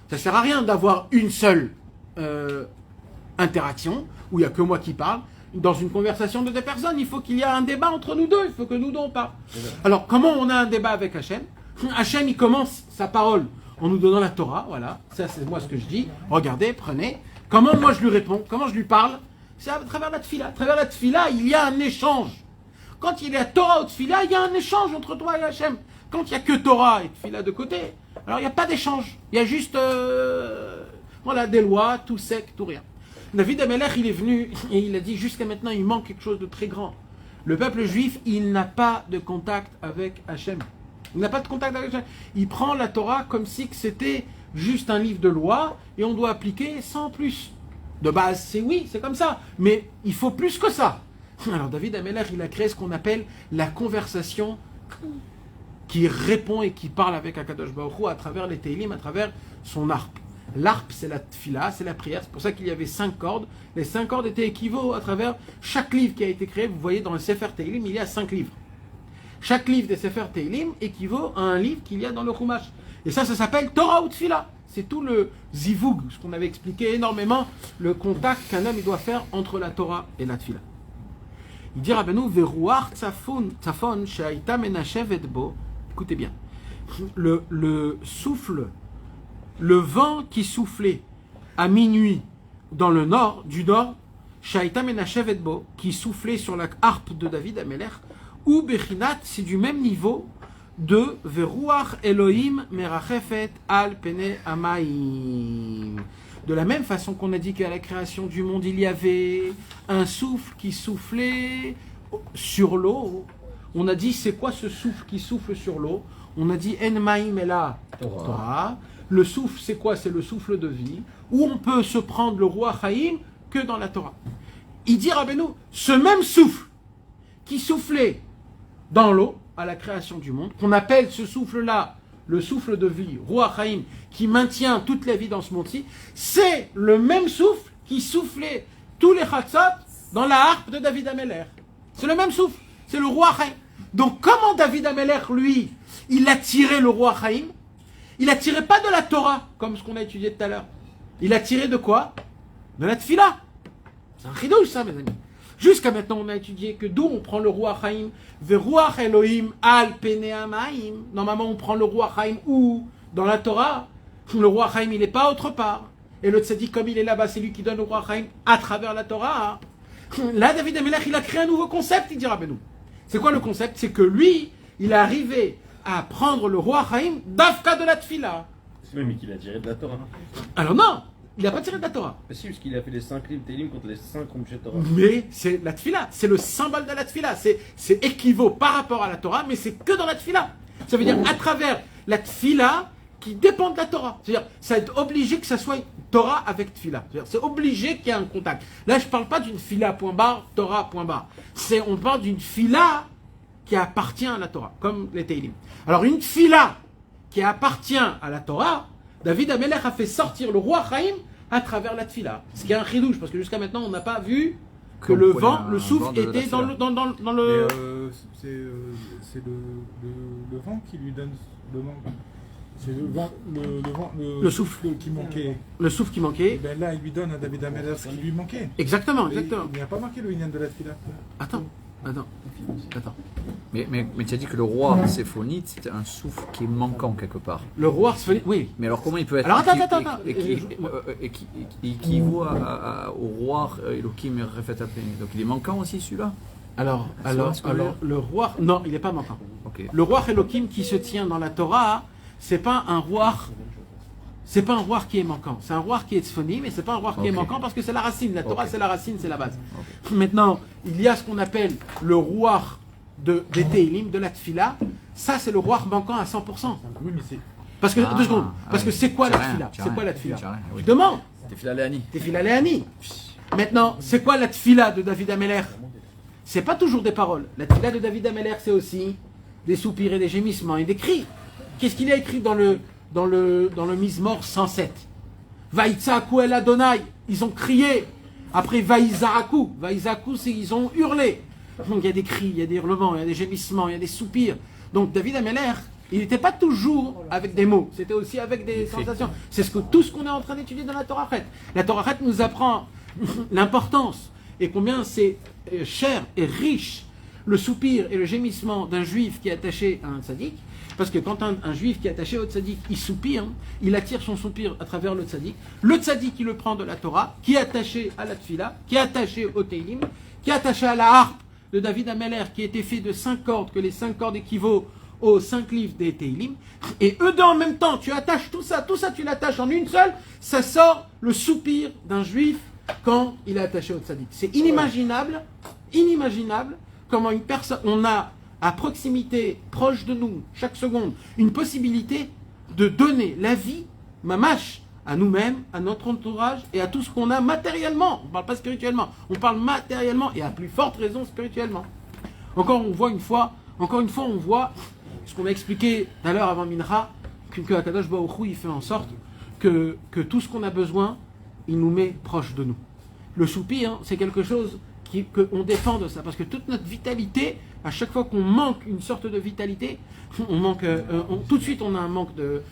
Ça ne sert à rien d'avoir une seule interaction, où il n'y a que moi qui parle. Dans une conversation de 2 personnes, il faut qu'il y ait un débat entre nous deux, il faut que nous deux on parle. Alors, comment on a un débat avec Hachem? Hachem, il commence sa parole en nous donnant la Torah, voilà, ça c'est moi ce que je dis, regardez, prenez. Comment moi je lui réponds, comment je lui parle? C'est à travers la tfila. À travers la tfila, il y a un échange. Quand il y a Torah ou tfila, il y a un échange entre toi et Hachem. Quand il n'y a que Torah et tfila de côté, alors il n'y a pas d'échange. Il y a juste voilà, des lois, tout sec, tout rien. David Améler, il est venu et il a dit jusqu'à maintenant, il manque quelque chose de très grand. Le peuple juif, il n'a pas de contact avec Hachem. Il n'a pas de contact avec Hachem. Il prend la Torah comme si c'était juste un livre de loi et on doit appliquer sans plus. De base, c'est oui, c'est comme ça. Mais il faut plus que ça. Alors David Ameller, il a créé ce qu'on appelle la conversation qui répond et qui parle avec Akadosh Baruch Hu à travers les Teilim, à travers son harpe. L'harpe, c'est la tfila, c'est la prière. C'est pour ça qu'il y avait 5 cordes. Les 5 cordes étaient équivalents à travers chaque livre qui a été créé. Vous voyez, dans le Sefer Teilim, il y a 5 livres. Chaque livre des Sefer Teilim équivaut à un livre qu'il y a dans le Chumash. Et ça s'appelle Torah ou Tfila. C'est tout le zivug, ce qu'on avait expliqué énormément, le contact qu'un homme il doit faire entre la Torah et la Tfila. Il dit Rabbeinu, Veruach tzafon she'aita menashevet bo. Écoutez bien. Le souffle, le vent qui soufflait à minuit dans le nord, du nord, she'aita menashevet bo, qui soufflait sur la harpe de David Ameller, ou Bechinat, c'est du même niveau de Veruach Elohim merachefet al pene amayim. De la même façon qu'on a dit qu'à la création du monde, il y avait un souffle qui soufflait sur l'eau. On a dit, c'est quoi ce souffle qui souffle sur l'eau? On a dit, En maim ela Torah. Le souffle, c'est quoi? C'est le souffle de vie. Où on peut se prendre le roi Chaim que dans la Torah. Il dit, Rabbeinu, ce même souffle qui soufflait dans l'eau, à la création du monde, qu'on appelle ce souffle-là, le souffle de vie, Roi Chaim, qui maintient toute la vie dans ce monde-ci, c'est le même souffle qui soufflait tous les chatzot dans la harpe de David Ameller. C'est le même souffle, c'est le Roi Chaim. Donc comment David Ameller, lui, il a tiré le Roi Chaim? Il a tiré pas de la Torah, comme ce qu'on a étudié tout à l'heure. Il a tiré de quoi? De la Tfila. C'est un chidouche ça, mes amis. Jusqu'à maintenant, on a étudié que d'où on prend le roi Chaim, Veruach Elohim al pene amayim. Normalement, on prend le roi Chaim où? Dans la Torah. Le roi Chaim, il n'est pas autre part. Et le tzaddik, comme il est là-bas, c'est lui qui donne le roi Chaim à travers la Torah. Là, David Ameller, il a créé un nouveau concept, il dira Benou. C'est quoi le concept? C'est que lui, il est arrivé à prendre le roi Chaim d'Afka de la Tfila. C'est même qu'il a tiré de la Torah. Alors non, il n'a pas tiré de la Torah. Mais si, parce qu'il a fait les 5 livres Télim contre les 5 Romchet Torah. Mais c'est la Tfila, c'est le symbole de la Tfila. C'est équivaut par rapport à la Torah, mais c'est que dans la Tfila. Ça veut dire à travers la Tfila qui dépend de la Torah. C'est-à-dire, ça va être obligé que ça soit une Torah avec Tfila. C'est obligé qu'il y ait un contact. Là, je ne parle pas d'une Tfila, point barre, Torah, point barre. On parle d'une Tfila qui appartient à la Torah, comme les Teilim. Alors, une Tfila qui appartient à la Torah, David Ameller a fait sortir le roi Chaim à travers la Tfila. Ce qui est un chidouche, parce que jusqu'à maintenant, on n'a pas vu que le vent, le souffle était dans le... C'est le vent qui lui donne le manque. C'est le souffle qui manquait. Le souffle qui manquait. Et ben là, il lui donne à David Ameller ce qui lui manquait. Exactement. Il n'y a pas marqué le Inyan de la Tfila. Attends. Mais tu as dit que le roi séphonite, c'était un souffle qui est manquant quelque part. Le roi séphonite, oui. Mais alors comment il peut être équivaut au roi Elohim Refet Apene? Donc il est manquant aussi celui-là? Alors, le roi... Non, il n'est pas manquant. Okay. Le roi Elohim qui se tient dans la Torah, c'est pas un roi qui est manquant. C'est un roi qui est tzfoni, mais c'est pas un roi qui est manquant parce que c'est la racine. La Torah, c'est la racine, c'est la base. Maintenant, il y a ce qu'on appelle le roi des Teilim, de la Tfila. Ça, c'est le roi manquant à 100%. Oui, mais c'est... Parce que, 2 secondes. Parce que c'est quoi la Tfila? C'est quoi la Tfila? Je demande. Tefila Léani. Tefila Léani. Maintenant, c'est quoi la Tfila de David Ameller? C'est pas toujours des paroles. La Tfila de David Ameller, c'est aussi des soupirs et des gémissements et des cris. Qu'est-ce qu'il a écrit dans le Mizmor 107? Vaïtzaku el Adonai, ils ont crié. Après Vaïzaku, c'est ils ont hurlé. Donc il y a des cris, il y a des hurlements, il y a des gémissements, il y a des soupirs. Donc David Ameller, il n'était pas toujours avec des mots, c'était aussi avec des sensations. C'est tout ce qu'on est en train d'étudier dans la Torah. La Torah nous apprend l'importance et combien c'est cher et riche le soupir et le gémissement d'un juif qui est attaché à un tzaddik. Parce que quand un juif qui est attaché au tzaddik, il soupire, il attire son soupir à travers le tzaddik. Le tzaddik, il le prend de la Torah, qui est attaché à la tfila, qui est attaché au teilim, qui est attaché à la harpe de David Ameller, qui était fait de 5 cordes, que les 5 cordes équivaut aux 5 livres des teilim. Et eux deux en même temps, tu attaches tout ça tu l'attaches en une seule, ça sort le soupir d'un juif quand il est attaché au tzaddik. C'est inimaginable comment une personne, on a à proximité, proche de nous, chaque seconde, une possibilité de donner la vie mamash, à nous-mêmes, à notre entourage et à tout ce qu'on a matériellement. On ne parle pas spirituellement, on parle matériellement et à plus forte raison spirituellement. Encore une fois, on voit ce qu'on a expliqué tout à l'heure avant Minra, que Akadosh Baruch Hu, il fait en sorte que tout ce qu'on a besoin, il nous met proche de nous. Le choupi, c'est quelque chose qu'on défend de ça, parce que toute notre vitalité, à chaque fois qu'on manque une sorte de vitalité, tout de suite on a un manque de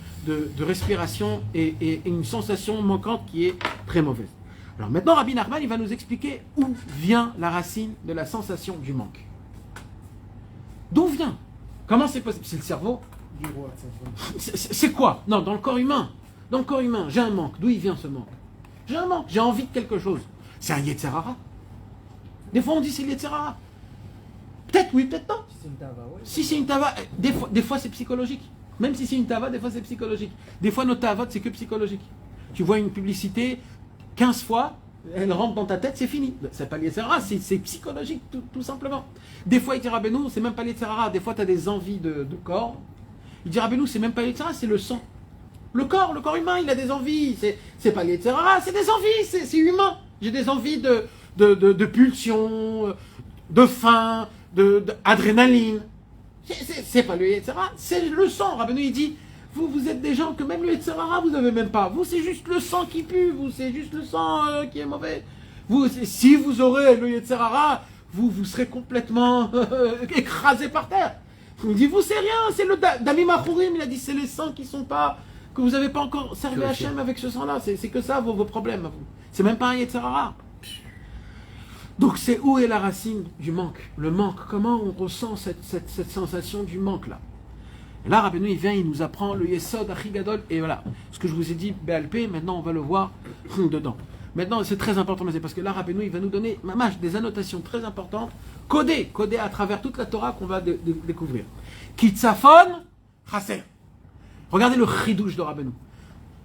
respiration et une sensation manquante qui est très mauvaise. Alors maintenant, Rabbi Nachman, il va nous expliquer où vient la racine de la sensation du manque. D'où vient? Comment c'est possible? C'est le cerveau? C'est quoi? Non, dans le corps humain. Dans le corps humain, j'ai un manque. D'où il vient ce manque? J'ai un manque, j'ai envie de quelque chose. C'est un Yetzer Hara. Des fois on dit c'est le Yetzer Hara. Peut-être oui, peut-être non. Si c'est une tava, oui. Si c'est une tava, des fois c'est psychologique. Même si c'est une tava, des fois c'est psychologique. Des fois nos tavot c'est que psychologique. Tu vois une publicité 15 fois, elle rentre dans ta tête, c'est fini. C'est pas le Yetzer Hara, c'est psychologique tout simplement. Des fois il dit Rabbeinu, c'est même pas le Yetzer Hara. Des fois tu as des envies de corps. Il dit Rabbeinu, c'est même pas le Yetzer Hara, c'est le sang. Le corps humain, il a des envies. C'est pas le Yetzer Hara, c'est des envies, c'est humain. J'ai des envies de pulsion, de faim, d'adrénaline. C'est pas le Yetzer Hara, c'est le sang. Rabbeinu, il dit, vous êtes des gens que même le Yetzer Hara, vous n'avez même pas. Vous, c'est juste le sang qui pue, vous, c'est juste le sang qui est mauvais. Vous, si vous aurez le Yetzer Hara, vous serez complètement écrasé par terre. Il dit, vous, c'est rien, c'est le Damim Achurim, il a dit, c'est les sangs qui sont pas... que vous n'avez pas encore servi Hachem avec ce sang-là. C'est que ça, vos problèmes. C'est même pas un Yetzer Hara. Donc, c'est où est la racine du manque? Le manque. Comment on ressent cette sensation du manque-là? Et là, Rabbeinu, il vient, il nous apprend le Yesod Achigadol. Et voilà. Ce que je vous ai dit, BLP, maintenant, on va le voir dedans. Maintenant, c'est très important, mais c'est parce que là, Rabbeinu, il va nous donner, mamash, des annotations très importantes, codées à travers toute la Torah qu'on va découvrir. Kitzafon, Chaser. Regardez le chidouche de Rabbeinu.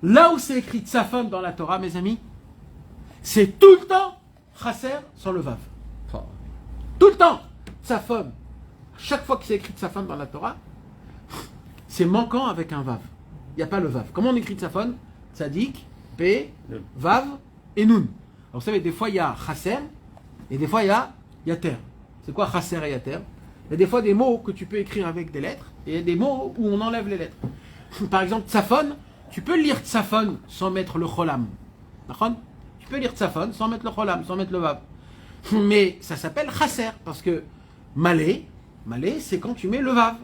Là où c'est écrit Tzafon dans la Torah, mes amis, c'est tout le temps Chaser sans le Vav. Tout le temps Tzafon. Chaque fois que c'est écrit Tzafon dans la Torah, c'est manquant avec un Vav. Il n'y a pas le Vav. Comment on écrit Tzafon? Tzadik, P, Vav et Nun. Alors vous savez, des fois il y a Chaser et des fois il y a Yater. C'est quoi Chaser et Yater? Il y a des fois des mots que tu peux écrire avec des lettres et il y a des mots où on enlève les lettres. Par exemple, Tzafon, tu peux lire Tzafon sans mettre le Cholam. Tu peux lire Tzafon sans mettre le Cholam, sans mettre le Vav. Mais ça s'appelle Chaser, parce que Malé, c'est quand tu mets le Vav.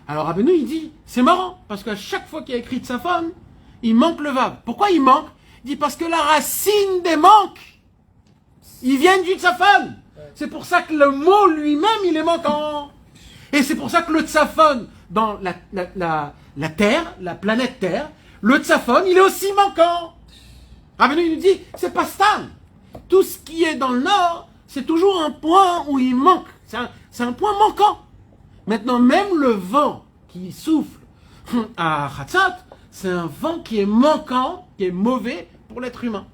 Alors Rabbeinu, il dit, c'est marrant, parce qu'à chaque fois qu'il y a écrit Tzafon, il manque le Vav. Pourquoi il manque? Il dit, parce que la racine des manques, ils viennent du Tzafon. C'est pour ça que le mot lui-même, il est manquant. Et c'est pour ça que le Tzafon, dans la Terre, la planète Terre, le Tzafon, il est aussi manquant. Rabbeinu, il nous dit, c'est pas Stam. Tout ce qui est dans le Nord, c'est toujours un point où il manque. C'est un point manquant. Maintenant, même le vent qui souffle à Chatzot, c'est un vent qui est manquant, qui est mauvais pour l'être humain.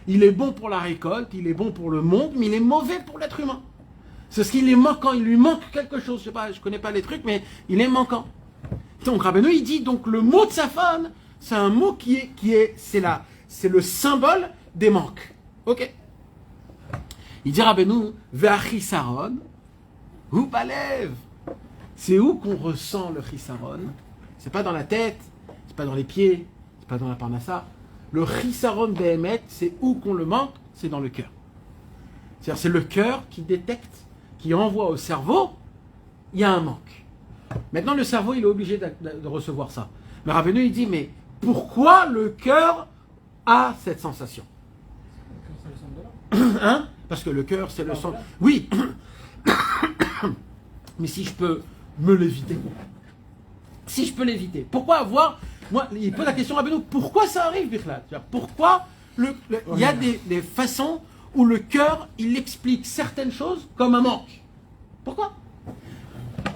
Il est bon pour la récolte, il est bon pour le monde, mais il est mauvais pour l'être humain. C'est ce qu'il est manquant, il lui manque quelque chose. Je sais pas, je connais pas les trucs, mais il est manquant. Donc Rabbeinu, il dit, donc le mot Tzafon, c'est un mot c'est le symbole des manques. Ok. Il dit Rabbeinu, Ve'achisaron, ou balev. C'est où qu'on ressent le chisaron? C'est pas dans la tête, c'est pas dans les pieds, c'est pas dans la parnassa. Le chisaron behemet, c'est où qu'on le manque? C'est dans le cœur. C'est-à-dire, c'est le cœur qui détecte, qui envoie au cerveau, il y a un manque. Maintenant, le cerveau, il est obligé de recevoir ça. Mais Rabbeinu, il dit, mais pourquoi le cœur a cette sensation? Hein? Parce que le cœur, c'est le sang. Oui. Mais si je peux me l'éviter. Si je peux l'éviter. Pourquoi avoir... Moi, il pose la question à Rabbeinu, pourquoi ça arrive, Bichlal? Pourquoi il y a des façons où le cœur, il explique certaines choses comme un manque. Pourquoi?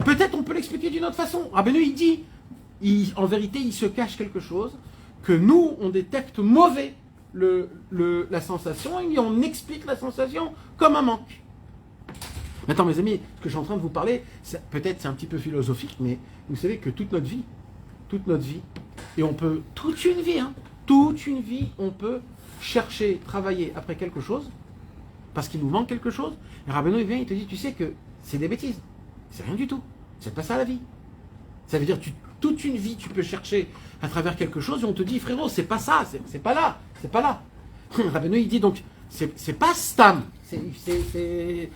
Peut-être on peut l'expliquer d'une autre façon. Rabbeinu, il dit, en vérité, il se cache quelque chose que nous, on détecte mauvais la sensation et on explique la sensation comme un manque. Maintenant, mes amis, ce que je suis en train de vous parler, peut-être c'est un petit peu philosophique, mais vous savez que toute notre vie Et on peut, toute une vie, on peut chercher, travailler après quelque chose, parce qu'il nous manque quelque chose. Et Rabbeinu, il vient, il te dit, tu sais que c'est des bêtises. C'est rien du tout. C'est pas ça la vie. Ça veut dire, toute une vie, tu peux chercher à travers quelque chose, et on te dit, frérot, c'est pas ça, c'est pas là, c'est pas là. Rabbeinu, il dit donc, c'est pas stam. C'est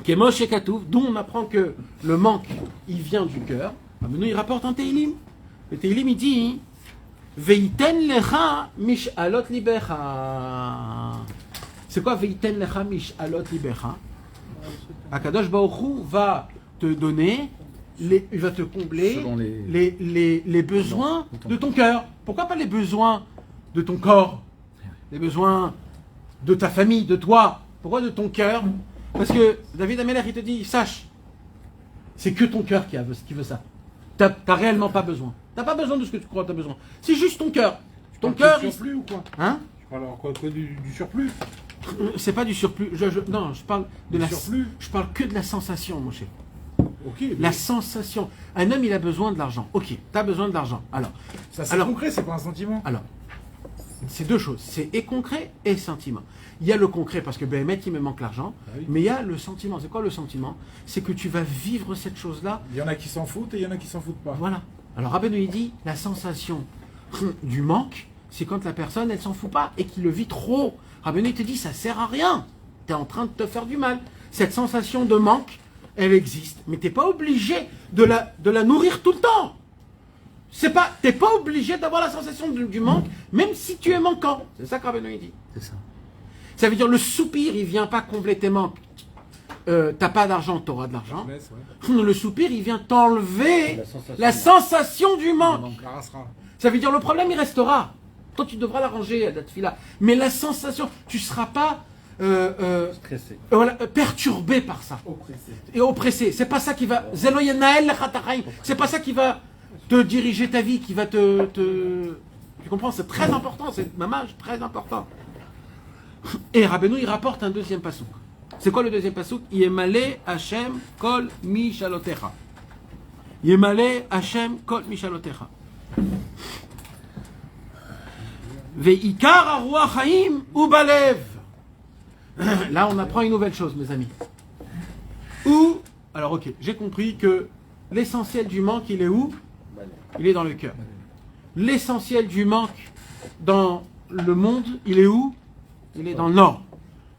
Kemosh et Katouf, d'où on apprend que le manque, il vient du cœur. Rabbeinu, il rapporte un Teilim. Le Teilim, il dit, Veiten lecha mishalot libecha. C'est quoi Veiten lecha mishalot libecha? Akadosh Baruch Hu va te donner, il va te combler les besoins de ton cœur. Pourquoi pas les besoins de ton corps? Les besoins de ta famille, de toi. Pourquoi de ton cœur? Parce que David Amelech, il te dit, sache, c'est que ton cœur qui veut ça. T'as réellement pas besoin. T'as pas besoin de ce que tu crois que tu as besoin. C'est juste ton cœur. Ton cœur. Du surplus ou quoi? Hein? Tu parles alors quoi du surplus? C'est pas du surplus. Non, je parle de la surplus. Je parle que de la sensation, mon cher. Ok. La sensation. Un homme, il a besoin de l'argent. Ok, tu as besoin de l'argent. Alors. Ça, c'est concret, c'est pas un sentiment. Alors, c'est deux choses. C'est et concret et sentiment. Il y a le concret parce que Béhémet, il me manque l'argent. Ah oui. Mais il y a le sentiment. C'est quoi le sentiment? C'est que tu vas vivre cette chose-là. Il y en a qui s'en foutent et il y en a qui s'en foutent pas. Voilà. Alors Rabbeinu, il dit, la sensation du manque, c'est quand la personne, elle s'en fout pas et qu'il le vit trop. Rabbeinu, il te dit, ça sert à rien. Tu es en train de te faire du mal. Cette sensation de manque, elle existe. Mais tu n'es pas obligé de la nourrir tout le temps. Tu n'es pas obligé d'avoir la sensation du manque, même si tu es manquant. C'est ça que Rabbeinu, il dit. C'est ça. Ça veut dire, le soupir, il ne vient pas compléter tes manques. T'as pas d'argent, t'auras de l'argent. Ouais. Le soupir, il vient t'enlever la sensation du manque. Ça veut dire, le problème, il restera. Toi, tu devras l'arranger à la tefila. Mais la sensation, tu ne seras pas stressé. Perturbé par ça. Oppressé. Et oppressé. C'est pas ça qui va. C'est pas ça qui va te diriger ta vie, qui va te... Tu comprends? C'est très important, c'est mamage très important. Et Rabbeinu, il rapporte un deuxième pasouk. C'est quoi le deuxième pasouk? Yemale Hashem kol mishalotecha. Yemale Hashem kol mishalotecha. Ve'ikar haruach haim ubalev. Là, on apprend une nouvelle chose, mes amis. Alors, ok, j'ai compris que l'essentiel du manque, il est où? Il est dans le cœur. L'essentiel du manque dans le monde, il est où? Il est dans le nord.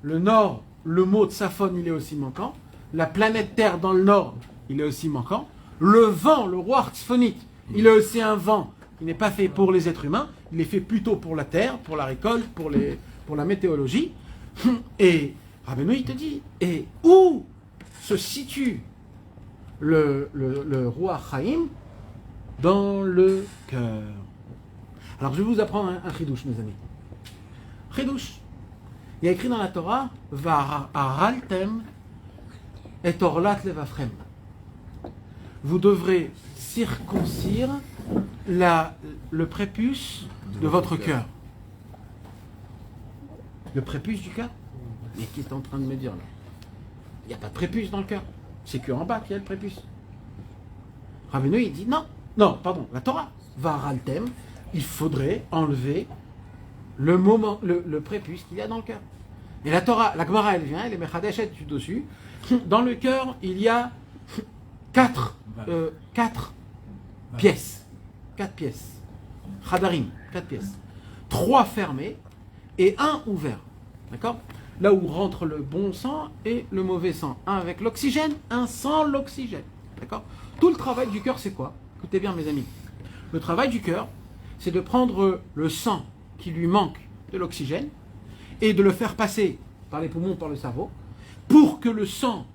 Le nord, le mot de Saphon, il est aussi manquant. La planète Terre dans le nord, il est aussi manquant. Le vent, le roi tzfonite, il est aussi un vent qui n'est pas fait pour les êtres humains. Il est fait plutôt pour la terre, pour la récolte, pour la météorologie. Et Rabbeinu, il te dit, et où se situe le roi Chaim? Dans le cœur. Alors je vais vous apprendre un chidouche, mes amis. Chidouche. Il y a écrit dans la Torah, Va'araltem et orlat levavchem. Vous devrez circoncire le prépuce de votre cœur. Le prépuce du cœur? Mais qu'est-ce que tu es en train de me dire là? Il n'y a pas de prépuce dans le cœur. C'est qu'en bas qu'il y a le prépuce. Rabbeinu, il dit non. Non, pardon, la Torah. Va'araltem, il faudrait enlever le prépuce qu'il y a dans le cœur. Et la Torah, la Gemara, elle vient, elle est mechadeshet dessus. Dans le cœur, il y a quatre pièces. 4 pièces. Chadarim, 4 pièces. 3 fermées et 1 ouvert. D'accord? Là où rentre le bon sang et le mauvais sang. Un avec l'oxygène, un sans l'oxygène. D'accord? Tout le travail du cœur, c'est quoi? Écoutez bien, mes amis. Le travail du cœur, c'est de prendre le sang qui lui manque de l'oxygène et de le faire passer par les poumons, par le cerveau, pour que le sang,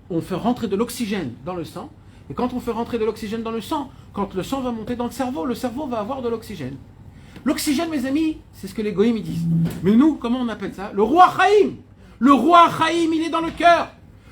on fait rentrer de l'oxygène dans le sang. Et quand on fait rentrer de l'oxygène dans le sang, quand le sang va monter dans le cerveau va avoir de l'oxygène. L'oxygène, mes amis, c'est ce que les goïms disent. Mais nous, comment on appelle ça? Le roi Chaim. Le roi Chaim, il est dans le cœur.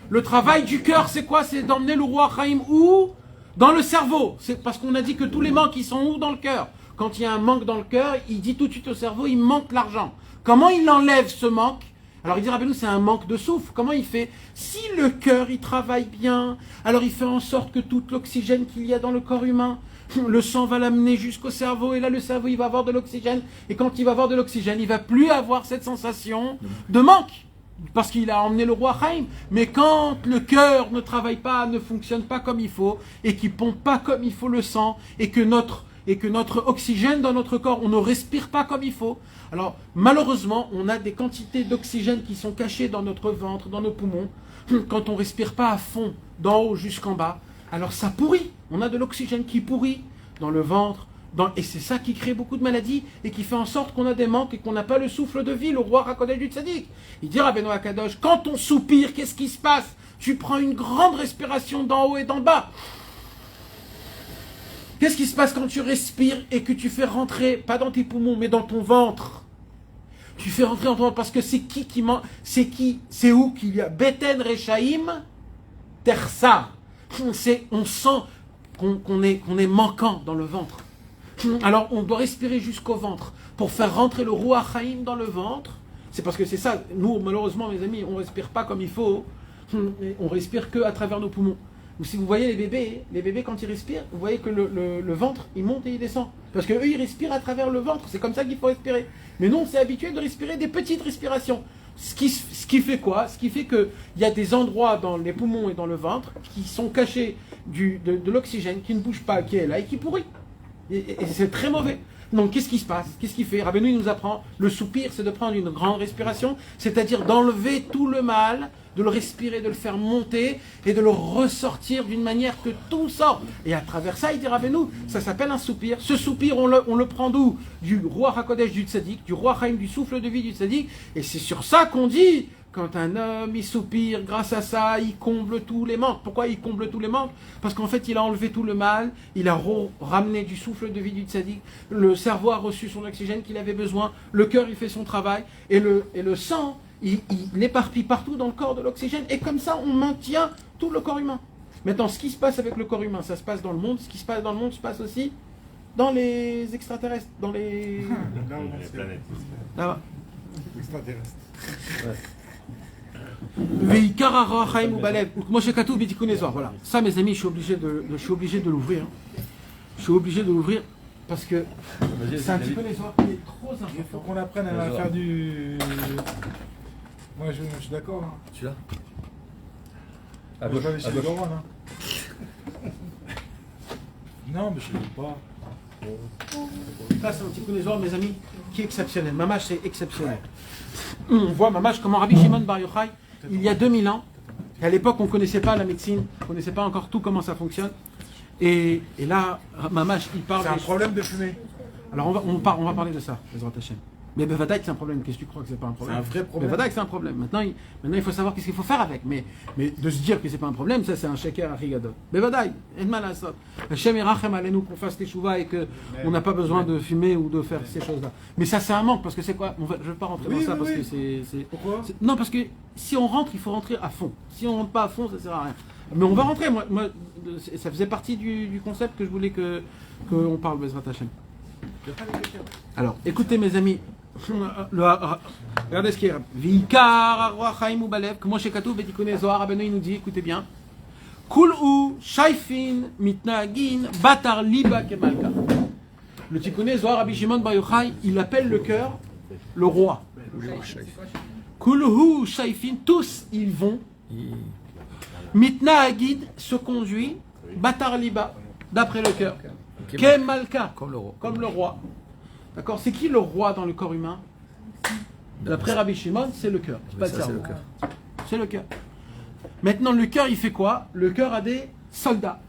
Le travail du cœur, c'est quoi? C'est d'emmener le roi Chaim où? Dans le cerveau. C'est parce qu'on a dit que tous les manques, ils sont où? Dans le cœur. Quand il y a un manque dans le cœur, il dit tout de suite au cerveau, il manque l'argent. Comment il enlève ce manque? Alors il dit, Rabbeinu, c'est un manque de souffle. Comment il fait? Si le cœur, il travaille bien, alors il fait en sorte que tout l'oxygène qu'il y a dans le corps humain Le sang va l'amener jusqu'au cerveau, et là le cerveau il va avoir de l'oxygène, et quand il va avoir de l'oxygène, il va plus avoir cette sensation de manque, parce qu'il a emmené le roi Chaim. Mais quand le cœur ne travaille pas, ne fonctionne pas comme il faut, et qu'il pompe pas comme il faut le sang, et que notre oxygène dans notre corps, on ne respire pas comme il faut, alors malheureusement, on a des quantités d'oxygène qui sont cachées dans notre ventre, dans nos poumons, quand on ne respire pas à fond, d'en haut jusqu'en bas, alors ça pourrit. On a de l'oxygène qui pourrit dans le ventre, et c'est ça qui crée beaucoup de maladies et qui fait en sorte qu'on a des manques et qu'on n'a pas le souffle de vie. Le roi Hakodesh du Tzadik, il dit Rabbeinu Akadosh, quand on soupire, qu'est-ce qui se passe? Tu prends une grande respiration d'en haut et d'en bas. Qu'est-ce qui se passe quand tu respires et que tu fais rentrer, pas dans tes poumons, mais dans ton ventre? Tu fais rentrer dans ton ventre parce que c'est où qu'il y a Beten Rechaim Tersar. On sent qu'on est manquant dans le ventre. Alors on doit respirer jusqu'au ventre pour faire rentrer le roi Chaim dans le ventre. C'est parce que c'est ça. Nous, malheureusement, mes amis, on ne respire pas comme il faut. On respire que à travers nos poumons. Ou si vous voyez les bébés quand ils respirent, vous voyez que le ventre, il monte et il descend. Parce qu'eux, ils respirent à travers le ventre. C'est comme ça qu'il faut respirer. Mais nous, on s'est habitué de respirer des petites respirations. Ce qui fait quoi? Ce qui fait qu'il y a des endroits dans les poumons et dans le ventre qui sont cachés de l'oxygène, qui ne bouge pas, qui est là et qui pourrit. Et c'est très mauvais. Donc qu'est-ce qui se passe? Qu'est-ce qu'il fait? Rabbeinu nous apprend, le soupir, c'est de prendre une grande respiration, c'est-à-dire d'enlever tout le mal, de le respirer, de le faire monter et de le ressortir d'une manière que tout sort. Et à travers ça, il dit Rabbeinu, ça s'appelle un soupir. Ce soupir, on le prend d'où? Du roi Hakodesh du Tzadik, du roi Chaim, du souffle de vie du Tzadik. Et c'est sur ça qu'on dit, quand un homme, il soupire, grâce à ça, il comble tous les manques. Pourquoi il comble tous les manques? Parce qu'en fait, il a enlevé tout le mal, il a ramené du souffle de vie du Tzadik, le cerveau a reçu son oxygène qu'il avait besoin, le cœur, il fait son travail, et le sang, il éparpille partout dans le corps de l'oxygène, et comme ça, on maintient tout le corps humain. Maintenant, ce qui se passe avec le corps humain, ça se passe dans le monde, ce qui se passe dans le monde se passe aussi dans les extraterrestres, dans les planètes. Là-bas. Extraterrestres. Voilà. Ça, mes amis, je suis obligé de l'ouvrir. Je suis obligé de l'ouvrir parce que c'est un petit peu les soirs qui est trop important. Il faut qu'on apprenne à faire du. Moi, je suis d'accord. Hein. Celui-là Je vais pas laisser le Goran, hein. Non, mais je ne sais pas. Ça, c'est un petit peu les soirs, mes amis, qui est exceptionnel. Mamash, c'est exceptionnel. On voit, Mamash, comment Rabbi Shimon Bar Yochai, il y a 2000 ans, et à l'époque, on ne connaissait pas la médecine, on ne connaissait pas encore tout comment ça fonctionne. Et là, Mamash, il parle. C'est un problème de fumer. Alors, on va parler de ça, Bezrat Hashem. Mais Bevadaïk, c'est un problème. Qu'est-ce que tu crois que c'est pas un problème? C'est un vrai problème. Bevadaïk, c'est un problème. Maintenant, il faut savoir qu'est-ce qu'il faut faire avec. Mais de se dire que c'est pas un problème, ça, c'est un shaker à Rigadot. Bevadaïk, Edman Asot. Hashem et Rachem, allez-nous qu'on fasse teshuva et qu'on n'a pas besoin de fumer ou de faire ces choses-là. Mais ça, c'est un manque, parce que c'est quoi? Je ne vais pas rentrer dans ça, parce que c'est. Pourquoi? Non, parce que si on rentre, il faut rentrer à fond. Si on rentre pas à fond, ça sert à rien. Mais on va rentrer. Moi, ça faisait partie du concept que je voulais qu'on parle, Bezrat Hashem. Alors, écoutez, mes amis. Regardez ce qu'il y a. Vikar roi Chaim ou Balev, comment chez Katou Betikone Zohar Rabbeinu il nous dit, écoutez bien. Kul'u shaifin mitnagin batar liba kemalka. Le Tikone Zohar Rabbi Shimon Bar Yochai, il appelle le cœur le roi. Kul'u shaifin, tous ils vont. Mitnagin se conduit batar liba, d'après le cœur. Kemalka, comme le roi. D'accord? C'est qui le roi dans le corps humain? D'après Rabbi Shimon, c'est le cœur. C'est pas le cerveau. C'est le cœur. Maintenant, le cœur, il fait quoi? Le cœur a des soldats.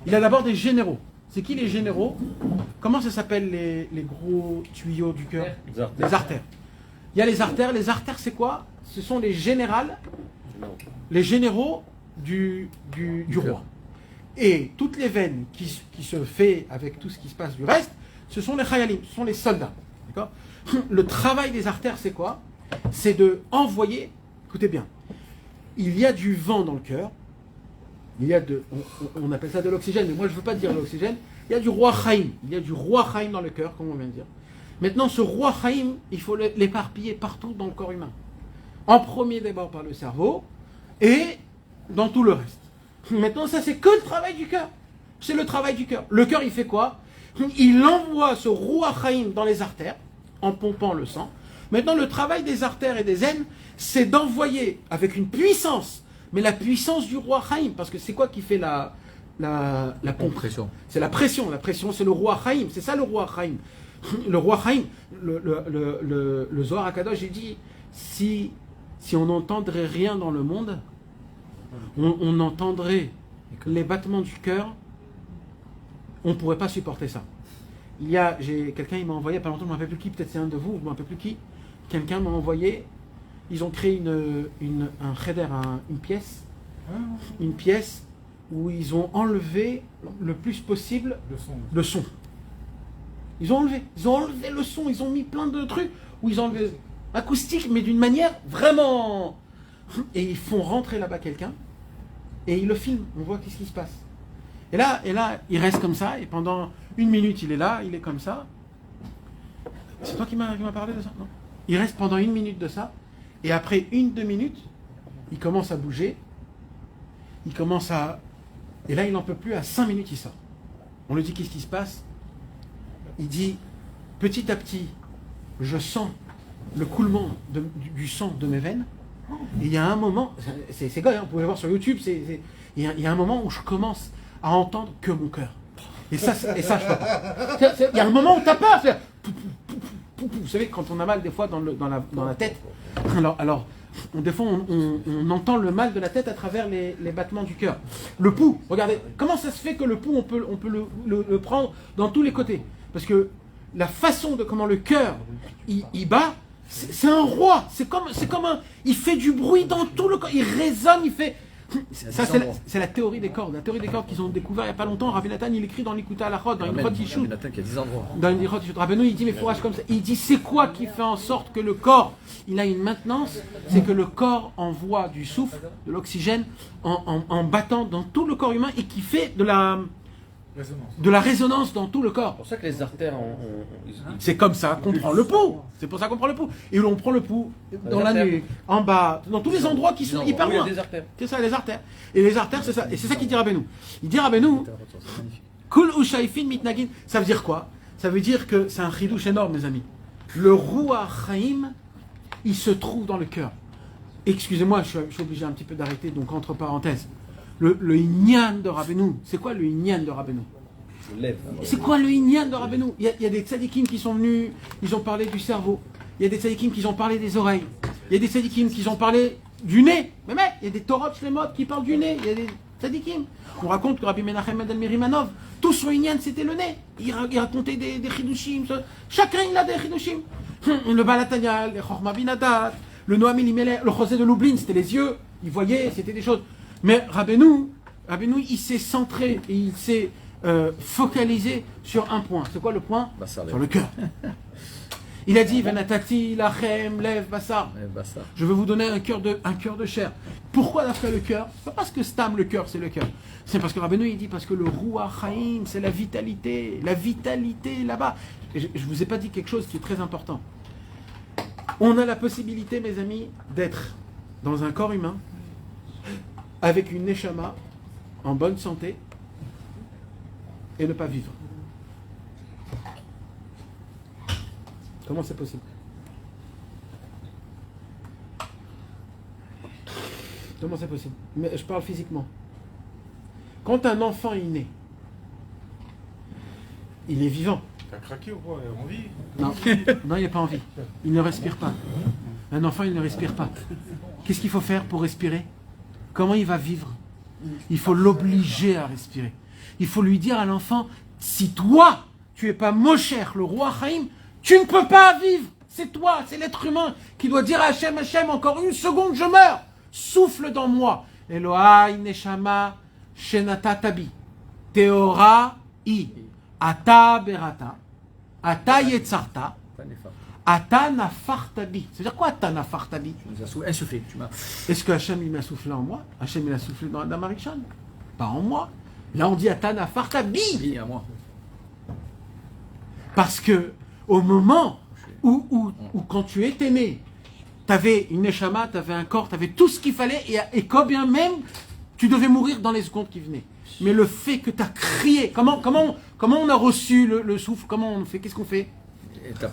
Il a d'abord des généraux. C'est qui les généraux? Comment ça s'appelle les gros tuyaux du cœur? Les artères. Il y a les artères. Les artères, c'est quoi? Ce sont les générales, les généraux du roi. Et toutes les veines qui se fait avec tout ce qui se passe du reste, ce sont les chayalim, ce sont les soldats. D'accord? Le travail des artères, c'est quoi? C'est de envoyer, écoutez bien, il y a du vent dans le cœur, on appelle ça de l'oxygène, mais moi je ne veux pas dire l'oxygène, il y a du roi Chaim, dans le cœur, comme on vient de dire. Maintenant, ce roi Chaim, il faut l'éparpiller partout dans le corps humain. En premier d'abord par le cerveau, et dans tout le reste. Maintenant, ça c'est que le travail du cœur. C'est le travail du cœur. Le cœur, il fait quoi? Il envoie ce Ruach Haïm dans les artères, en pompant le sang. Maintenant, le travail des artères et des veines, c'est d'envoyer avec une puissance, mais la puissance du Ruach Haïm, parce que c'est quoi qui fait la pompe? Pression. C'est la pression c'est le Ruach Haïm, c'est ça le Ruach Haïm. Le Ruach Haïm, le Zohar HaKadosh, il dit, si on n'entendrait rien dans le monde, on entendrait les battements du cœur, on ne pourrait pas supporter ça. Quelqu'un, il m'a envoyé, il n'y a pas longtemps, je ne me rappelle plus qui, peut-être c'est un de vous, je ne me rappelle plus qui, quelqu'un m'a envoyé, ils ont créé un cheder, une pièce où ils ont enlevé le plus possible le son. Ils ont enlevé le son, ils ont mis plein de trucs où ils ont enlevé acoustique, mais d'une manière vraiment... Et ils font rentrer là-bas quelqu'un, et ils le filment, on voit qu'est-ce qui se passe. Et là, il reste comme ça, et pendant 1 minute, il est là, il est comme ça. C'est toi qui m'as parlé de ça? Non. Il reste pendant 1 minute de ça, et après 1-2 minutes, il commence à bouger, et là, il n'en peut plus, à 5 minutes, il sort. On lui dit qu'est-ce qui se passe? Il dit, petit à petit, je sens le coulement du sang de mes veines, et il y a un moment, c'est quoi, vous pouvez le voir sur YouTube, il y a un moment où je commence à entendre que mon cœur. Et ça je peux pas. Il y a un moment où tu as peur. Vous savez, quand on a mal des fois dans la tête, alors des fois on entend le mal de la tête à travers les battements du cœur. Le pouls, regardez, comment ça se fait que le pouls, on peut le prendre dans tous les côtés? Parce que la façon de comment le cœur il bat, c'est un roi. C'est comme il fait du bruit dans tout le corps. Il résonne, il fait... Ça, c'est la théorie des cordes. La théorie des cordes qu'ils ont découvert il n'y a pas longtemps. Rav Nathan, il écrit dans l'Ikuta Alachot, dans l'Ichot Yishut. Rav Nathan qui a 10 endroits. Dans l'Ichot Yishut. Rabbeinu, il dit, mais fourrage comme ça. Il dit, c'est quoi qui fait en sorte que le corps, il a une maintenance? C'est que le corps envoie du souffle, de l'oxygène, en battant dans tout le corps humain et qui fait de la résonance dans tout le corps. C'est pour ça que les artères C'est comme ça qu'on prend le pouls. C'est pour ça qu'on prend le pouls. Et on prend le pouls dans la nuque, en bas, dans tous les endroits qui sont hyper loin. C'est ça, les artères. Et les artères, c'est ça. Et c'est ça qu'il dit Rabbeinu. Il dit Rabbeinu, Kul Ushaifin Mitnagin. Ça veut dire quoi? Ça veut dire que c'est un chidouche énorme, mes amis. Le Ruach Haïm, il se trouve dans le cœur. Excusez-moi, je suis obligé un petit peu d'arrêter, donc entre parenthèses. Le Inyan de Rabbeinu, c'est quoi le Inyan de Rabbeinu? C'est quoi le Inyan de Rabbeinu? Il y a des tzadikim qui sont venus, ils ont parlé du cerveau. Il y a des tzadikim qui ont parlé des oreilles. Il y a des tzadikim qui ont parlé du nez. Mais mec, il y a des Torot Shlemot qui parlent du nez. Il y a des tzadikim. On raconte que Rabbi Menachem Mendel Mirimanov, tout son Inyan c'était le nez. Il racontait des chidushim. Chacun il a des chidushim. Le Balatanya, le Chorma Binadat, le Noam Elimelech, le José de Lublin, c'était les yeux. Il voyait, c'était des choses. Mais Rabbeinu, il s'est centré et il s'est focalisé sur un point. C'est quoi le point? Bassar, sur le cœur. Il a dit, Venatati, lachem, lev, bassar. Je veux vous donner un cœur de chair. Pourquoi d'après le cœur? Pas parce que Stam, le cœur, c'est le cœur. C'est parce que Rabbeinu, il dit, parce que le Ruach Haïm, c'est la vitalité là-bas. Et je ne vous ai pas dit quelque chose qui est très important. On a la possibilité, mes amis, d'être dans un corps humain, avec une neshama, en bonne santé, et ne pas vivre. Comment c'est possible? Comment c'est possible? Mais je parle physiquement. Quand un enfant est né, il est vivant. T'as craqué ou quoi? En vie? Non, il n'est pas en vie. Il ne respire pas. Un enfant, il ne respire pas. Qu'est-ce qu'il faut faire pour respirer? Comment il va vivre? Il faut l'obliger à respirer. Il faut lui dire à l'enfant, si toi, tu n'es pas Mosher, le roi Chaim, tu ne peux pas vivre. C'est toi, c'est l'être humain qui doit dire à Hachem, Hachem, encore 1 seconde, je meurs. Souffle dans moi. Elohai neshama shenata tabi. Teora i. Ata berata. Ata yetzarta. Ata nafartabi. C'est-à-dire quoi Ata nafartabi? Tu nous as insufflé. Est-ce que Hachem il m'a soufflé en moi? Hachem il a soufflé dans Adam Arishon? Pas en moi. Là on dit Ata nafartabi. Oui, à moi. Parce que au moment où quand tu étais né, tu avais une neshama, tu avais un corps, tu avais tout ce qu'il fallait, et quand bien même Tu devais mourir dans les secondes qui venaient. Mais le fait que tu as crié, comment on a reçu le souffle? Comment on fait? Qu'est-ce qu'on fait?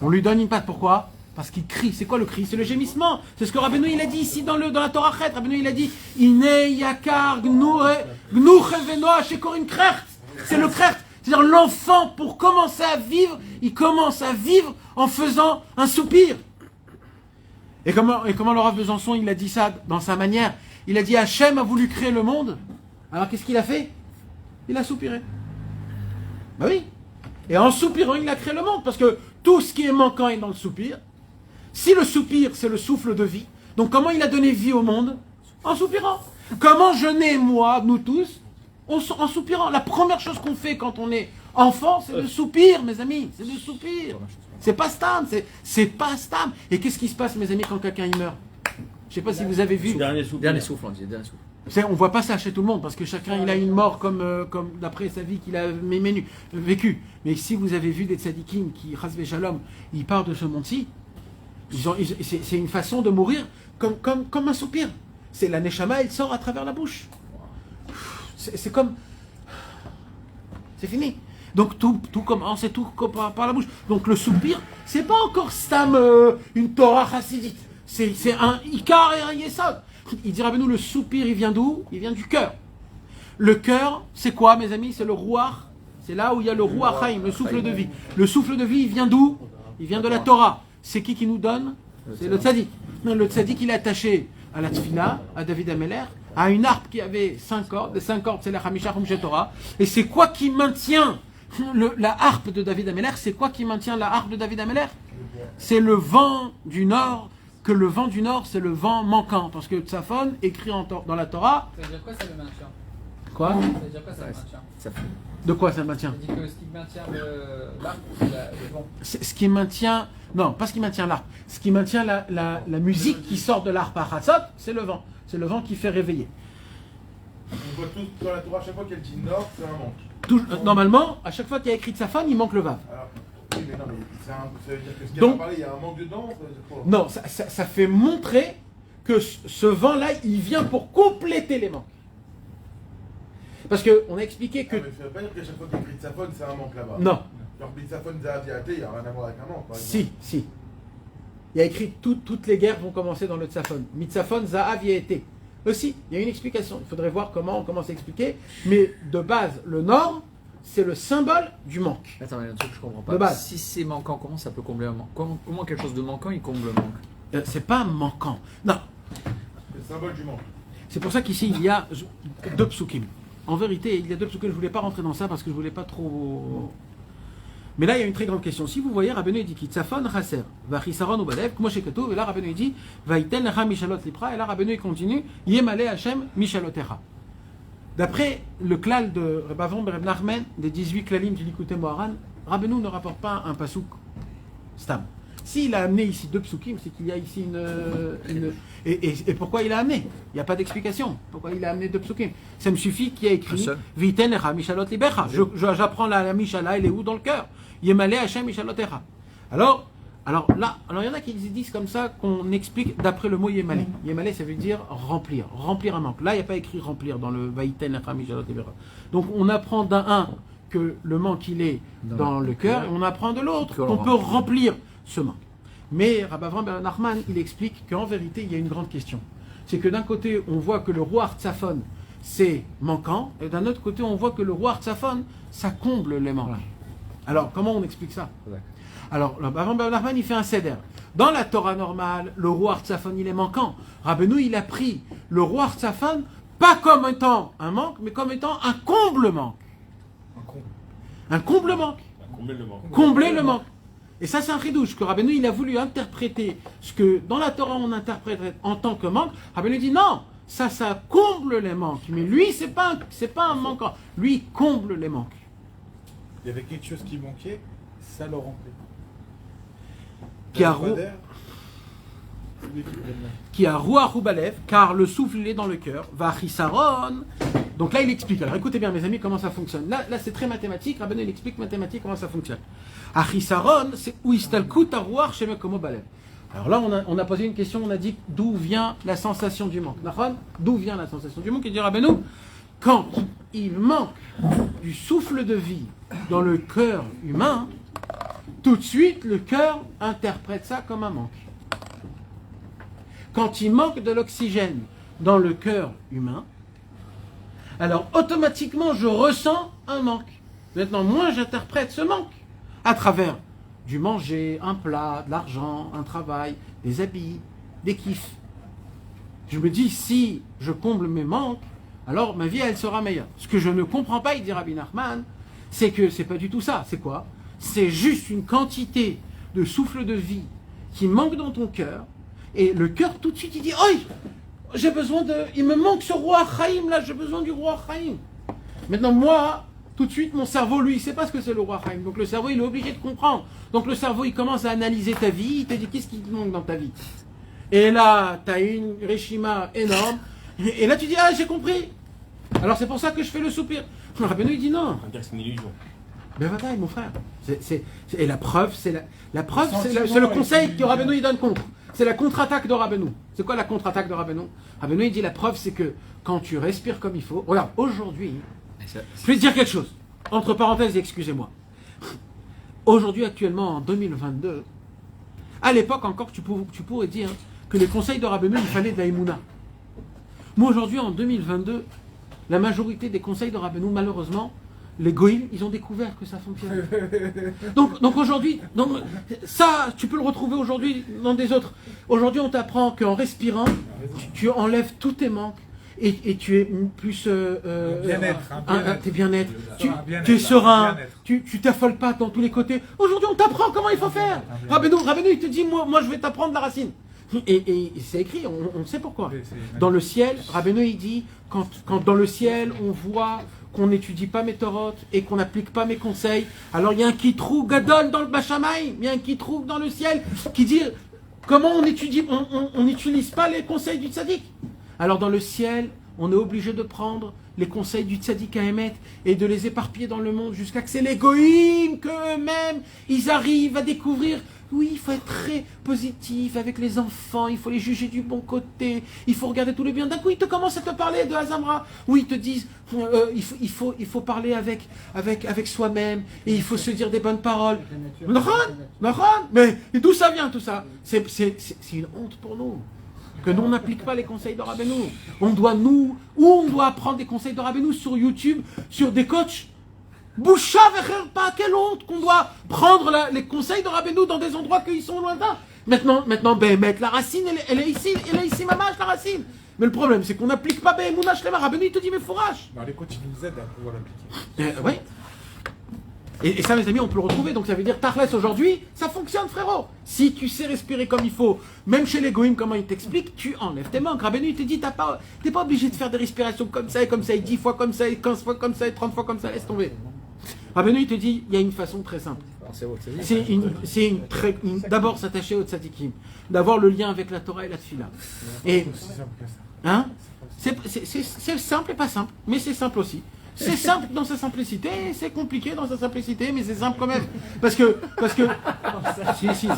On lui donne une patte. Pourquoi? Parce qu'il crie. C'est quoi le cri? C'est le gémissement. C'est ce que Rabbeinu il a dit ici dans la Torah Chet. Rabbeinu il a dit Inei yakar gnuchem shekorim krert. C'est le krert. C'est-à-dire l'enfant, pour commencer à vivre, il commence à vivre en faisant un soupir. Et comment le Rav Besançon il a dit ça dans sa manière? Il a dit Hachem a voulu créer le monde. Alors qu'est-ce qu'il a fait? Il a soupiré. Ben oui. Et en soupirant, il a créé le monde. Parce que tout ce qui est manquant est dans le soupir. Si le soupir, c'est le souffle de vie, donc comment il a donné vie au monde? En soupirant. Comment je nais, moi, nous tous? En soupirant. La première chose qu'on fait quand on est enfant, c'est le soupir, mes amis. C'est le soupir. C'est pas stam. C'est pas stam. Et qu'est-ce qui se passe, mes amis, quand quelqu'un il meurt? Je sais pas si vous avez vu. Dernier souffle, on dit. Dernier souffle. On voit pas ça chez tout le monde parce que chacun il a une mort comme d'après sa vie qu'il a vécu. Mais si vous avez vu des tzadikim qui, Chasvé Shalom, ils partent de ce monde-ci, c'est une façon de mourir comme un soupir. C'est la neshama, elle sort à travers la bouche. C'est comme... C'est fini. Donc tout commence et tout par la bouche. Donc le soupir, c'est pas encore stam une Torah chassidite. C'est un ikar et un yesod. Il dit Rabbeinu, le soupir, il vient d'où? Il vient du cœur. Le cœur, c'est quoi, mes amis? C'est le ruach. C'est là où il y a le ruach haïm, le souffle de vie. Le souffle de vie, il vient d'où? Il vient de la Torah. C'est qui nous donne? C'est le tzaddik. Non, le tzaddik, il est attaché à la tfila, à David Ameler, à une harpe qui avait 5 cordes. Les 5 cordes, c'est la Hamisha Chumshe Torah. Et c'est quoi qui maintient la harpe de David Ameler? C'est quoi qui maintient la harpe de David Ameler? C'est le vent du nord. Que le vent du nord, c'est le vent manquant. Parce que Tzafon, écrit dans la Torah... Ça veut dire quoi, ça le maintient? Quoi? Ça veut dire quoi, ça le maintient? De quoi ça le maintient? Ça veut dire que ce qui maintient l'arbre, c'est le vent. Ce qui maintient... Non, pas ce qui maintient l'arbre. Ce qui maintient la musique qui sort de l'arbre à Hatzot, c'est le vent. C'est le vent qui fait réveiller. On voit tout dans la Torah, à chaque fois qu'elle dit nord, c'est un manque. Normalement, à chaque fois qu'il y a écrit Tzafon, il manque le vav. Oui, mais non, mais ça veut dire que ce qu'il a parlé, il y a un manque dedans? Non, ça fait montrer que ce vent-là, il vient pour compléter les manques. Parce qu'on a expliqué que... Ah, mais ça veut pas dire qu'à chaque fois qu'il y a écrit Tzafon, c'est un manque là-bas. Non. Genre Tzafon, Zahaviaté, il n'y a rien à voir avec un manque, par exemple. Si. Il y a écrit toutes les guerres vont commencer dans le Tzafon. Mitzafon, Zahaviaté. Aussi, il y a une explication. Il faudrait voir comment on commence à expliquer. Mais de base, le nord... c'est le symbole du manque. Attends, il y a un truc que je comprends pas. De base. Si c'est manquant, comment ça peut combler un manque? Comment quelque chose de manquant, il comble le manque? C'est pas manquant. Non. C'est le symbole du manque. C'est pour ça qu'ici, il y a 2 psukim. En vérité, il y a 2 psukim. Je ne voulais pas rentrer dans ça parce que je ne voulais pas trop... Mais là, il y a une très grande question. Si vous voyez, Rabbeinu dit Kitzafon chaser, vachisaron ou badev, comme shekatu, et là, Rabbeinu dit Vaïten lecha mishalot lipra, et là, Rabbeinu continue Yemale Hashem mishalotera. D'après le klal de Reb Avon Bereb Nachman, des 18 klalim du Likutei Moharan, Rabbeinu ne rapporte pas un pasouk stam. S'il a amené ici 2 psukim, c'est qu'il y a ici une... Et pourquoi il a amené? Il n'y a pas d'explication. Pourquoi il a amené 2 psukim? Ça me suffit qu'il y a écrit Viten echa mishalot libecha. J'apprends la mishala, elle est où dans le cœur? Yemale Hashem mishalotera. Alors là, il y en a qui disent comme ça qu'on explique d'après le mot Yemale. Yemale, ça veut dire remplir un manque. Là, il n'y a pas écrit remplir dans le Vaïten echa mishalot libecha. Donc on apprend d'un que le manque il est dans le cœur, et on apprend de l'autre qu'on peut remplir ce manque. Mais Rabbi Avraham ben Nachman, il explique qu'en vérité, il y a une grande question. C'est que d'un côté, on voit que le roi Tzafon, c'est manquant, et d'un autre côté, on voit que le roi Tzafon, ça comble les manques. Alors, comment on explique ça? Alors, Rabbi Avraham ben Nachman, il fait un seder. Dans la Torah normale, le roi Tzafon, il est manquant. Rabbeinu, il a pris le roi Tzafon, pas comme étant un manque, mais comme étant un comble manque. Un comble manque. Combler le manque. Et ça, c'est un chidouche que Rabbeinu, il a voulu interpréter ce que dans la Torah on interprète en tant que manque. Rabbeinu dit non, ça comble les manques. Mais lui, c'est pas un manquant. Lui, il comble les manques. Il y avait quelque chose qui manquait, ça le remplit. Qui a ruach ou balev, car le souffle il est dans le cœur. Va chisaron. Donc là, il explique. Alors écoutez bien, mes amis, comment ça fonctionne. Là c'est très mathématique. Rabbeinu, il explique mathématique comment ça fonctionne. Achisaron, c'est où istalkut aruach shemekomo balev. Alors là, on a posé une question, on a dit d'où vient la sensation du manque. D'où vient la sensation du manque? Il dit Rabbeinu, quand il manque du souffle de vie dans le cœur humain, tout de suite, le cœur interprète ça comme un manque. Quand il manque de l'oxygène dans le cœur humain, alors automatiquement, je ressens un manque. Maintenant, moi, j'interprète ce manque à travers du manger, un plat, de l'argent, un travail, des habits, des kiffs. Je me dis, si je comble mes manques, alors ma vie, elle sera meilleure. Ce que je ne comprends pas, il dit Rabbi Nachman, c'est que c'est pas du tout ça. C'est quoi? C'est juste une quantité de souffle de vie qui manque dans ton cœur, et le cœur, tout de suite, il dit, « Oi, j'ai besoin de... Il me manque ce roi Chaim, là, j'ai besoin du roi Chaim. » Maintenant, moi, tout de suite, mon cerveau, lui, il ne sait pas ce que c'est le roi Chaim. Donc le cerveau, il est obligé de comprendre. Donc le cerveau, il commence à analyser ta vie, il te dit, qu'est-ce qui te manque dans ta vie? Et là, tu as une reshima énorme, et là, tu dis, ah, j'ai compris. Alors c'est pour ça que je fais le soupir. Rabbeinu, il dit non. On dirait que c'est une illusion. Ben voilà, mon frère. Et la preuve, c'est le conseil que Rabbeinu il donne contre. C'est la contre-attaque de Rabbeinu. C'est quoi la contre-attaque de Rabbeinu? Rabbeinu il dit la preuve, c'est que quand tu respires comme il faut. Regarde, aujourd'hui, je vais te dire quelque chose. Entre parenthèses, excusez-moi. Aujourd'hui, actuellement, en 2022, à l'époque encore, tu pourrais dire que les conseils de Rabbeinu, il fallait de la Emouna. Moi, aujourd'hui, en 2022, la majorité des conseils de Rabbeinu, malheureusement, les goïms, ils ont découvert que ça fonctionne. Donc aujourd'hui, ça, tu peux le retrouver aujourd'hui dans des autres. Aujourd'hui, on t'apprend qu'en respirant, tu enlèves tous tes manques et tu es plus... t'es bien-être, tu es serein, tu t'affoles pas dans tous les côtés. Aujourd'hui, on t'apprend comment il faut faire. Rabbeinu, il te dit, moi je vais t'apprendre la racine. Et c'est écrit, on sait pourquoi. Dans le ciel, Rabbeinu, il dit, quand dans le ciel, on voit qu'on n'étudie pas mes torotes et qu'on n'applique pas mes conseils, alors il y a un kitrou gadol dans le Bachamaï, il y a un kitrou dans le ciel qui dit comment on étudie, on n'utilise pas les conseils du tzaddik. Alors dans le ciel, on est obligé de prendre les conseils du tzaddik à émettre et de les éparpiller dans le monde jusqu'à que c'est les goïms qu'eux-mêmes, ils arrivent à découvrir. Oui, il faut être très positif avec les enfants, il faut les juger du bon côté, il faut regarder tous les biens. D'un coup, ils te commencent à te parler de Hazamra, où ils te disent il faut parler avec soi-même, et il faut se dire des bonnes paroles. Mais d'où ça vient tout ça? C'est une honte pour nous, que nous on n'applique pas les conseils de Rabbeinu. On doit apprendre des conseils de Rabbeinu sur YouTube, sur des coachs. Boucha pas, quelle honte qu'on doit prendre les conseils de Rabbeinu dans des endroits qui sont lointains. Maintenant, la racine, elle est ici, mamage, la racine. Mais le problème, c'est qu'on n'applique pas Be'emouna Shlema. Rabbeinu, il te dit, mais fourrage. Les coachs, ils nous aident à pouvoir l'appliquer. Oui. Et ça, mes amis, on peut le retrouver. Donc ça veut dire, Tarles, aujourd'hui, ça fonctionne, frérot. Si tu sais respirer comme il faut, même chez les goïms, comment ils t'expliquent, tu enlèves tes manques. Rabbeinu, il te dit, t'es pas obligé de faire des respirations comme ça, et 10 fois comme ça, et 15 fois comme ça, et 30 fois comme ça, laisse tomber. Rabbeinu, il te dit, il y a une façon très simple. D'abord s'attacher au tzadikim, d'avoir le lien avec la Torah et la Tfila. Et c'est simple et pas simple, mais c'est simple aussi. C'est simple dans sa simplicité, c'est compliqué dans sa simplicité, mais c'est simple quand même. Parce que... Si.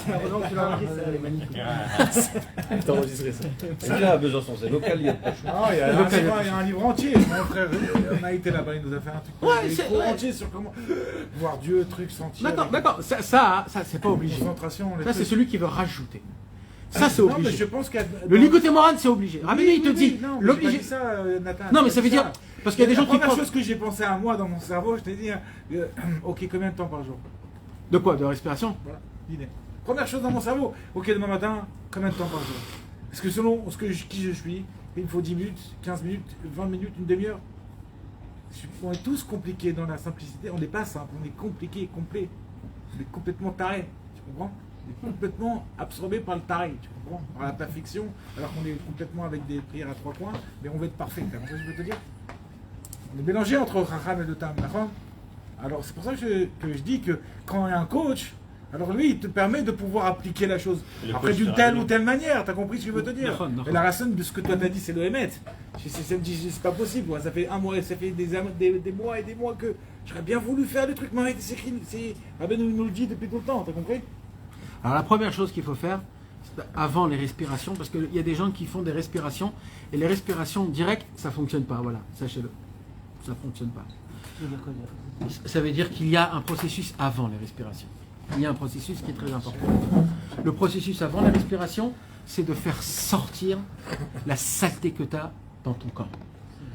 T'as enregistré ça. C'est là à Besançon, c'est local, il y a pas il y a un livre entier. Mon frère, on a été là-bas, il nous a fait un truc entier sur comment voir Dieu, truc, sentir. D'accord. Ça, c'est pas obligé. Concentration. Ça, c'est celui qui veut rajouter. Ça, c'est obligé. Non, mais je pense le Ligoté Moran, c'est obligé. Rabbeinu, il te dit... l'obligé. Non, mais ça veut dire... Parce qu'il y a des gens qui... La première chose que j'ai pensé à moi dans mon cerveau, je t'ai dit, ok, combien de temps par jour? De quoi? De respiration? Voilà, l'idée. Première chose dans mon cerveau, ok, demain matin, combien de temps par jour? Parce que selon qui je suis, il me faut 10 minutes, 15 minutes, 20 minutes, une demi-heure. On est tous compliqués dans la simplicité, on n'est pas simple, on est compliqué, complet. On est complètement taré, tu comprends? On est complètement absorbé par le taré, tu comprends? Par la perfection, alors qu'on est complètement avec des prières à 3 points, mais on veut être parfait, c'est ça que je veux te dire? On est mélangé entre Racham et le Tam, d'accord? Alors c'est pour ça que je dis que quand il y a un coach, alors lui il te permet de pouvoir appliquer la chose. Après d'une telle ou telle manière, t'as compris ce que je veux te dire? Et la racine de ce que toi t'as dit, c'est le Hémet. C'est pas possible, ça fait un mois, ça fait des mois et des mois que j'aurais bien voulu faire des trucs, mais c'est écrit, Rabbeinu nous le dit depuis tout le temps, t'as compris? Alors la première chose qu'il faut faire, avant les respirations, parce qu'il y a des gens qui font des respirations, et les respirations directes, ça ne fonctionne pas, voilà, sachez-le. Ça ne fonctionne pas. Ça veut dire qu'il y a un processus avant les respirations. Il y a un processus qui est très important. Le processus avant la respiration, c'est de faire sortir la saleté que tu as dans ton corps.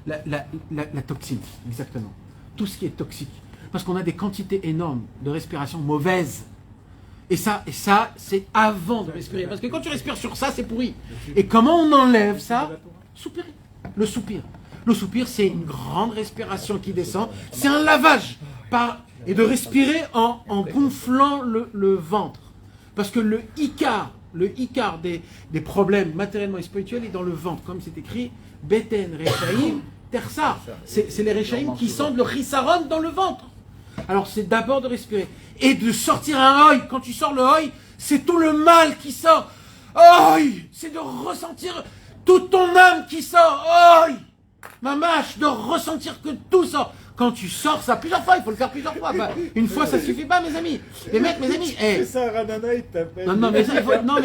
La toxine, exactement. Tout ce qui est toxique. Parce qu'on a des quantités énormes de respiration mauvaise. Et ça, c'est avant de respirer. Parce que quand tu respires sur ça, c'est pourri. Et comment on enlève ça? Soupirer. Le soupir. Le soupir, c'est une grande respiration qui descend. C'est un lavage. Et de respirer en gonflant le ventre. Parce que le ikar des problèmes matériellement et spirituels est dans le ventre. Comme c'est écrit, Beten, Rechaim, Tersa. C'est les Rechaim qui sentent le chisaron dans le ventre. Alors c'est d'abord de respirer. Et de sortir un oi. Quand tu sors le oi, c'est tout le mal qui sort. Oi! C'est de ressentir toute ton âme qui sort. Oi! Mamache, de ressentir que tout sort. Quand tu sors ça plusieurs fois, il faut le faire plusieurs fois. Bah, une fois ça suffit pas, mes amis. Les mecs, mes amis. C'est ça, Ranana, il t'appelle. Non, mais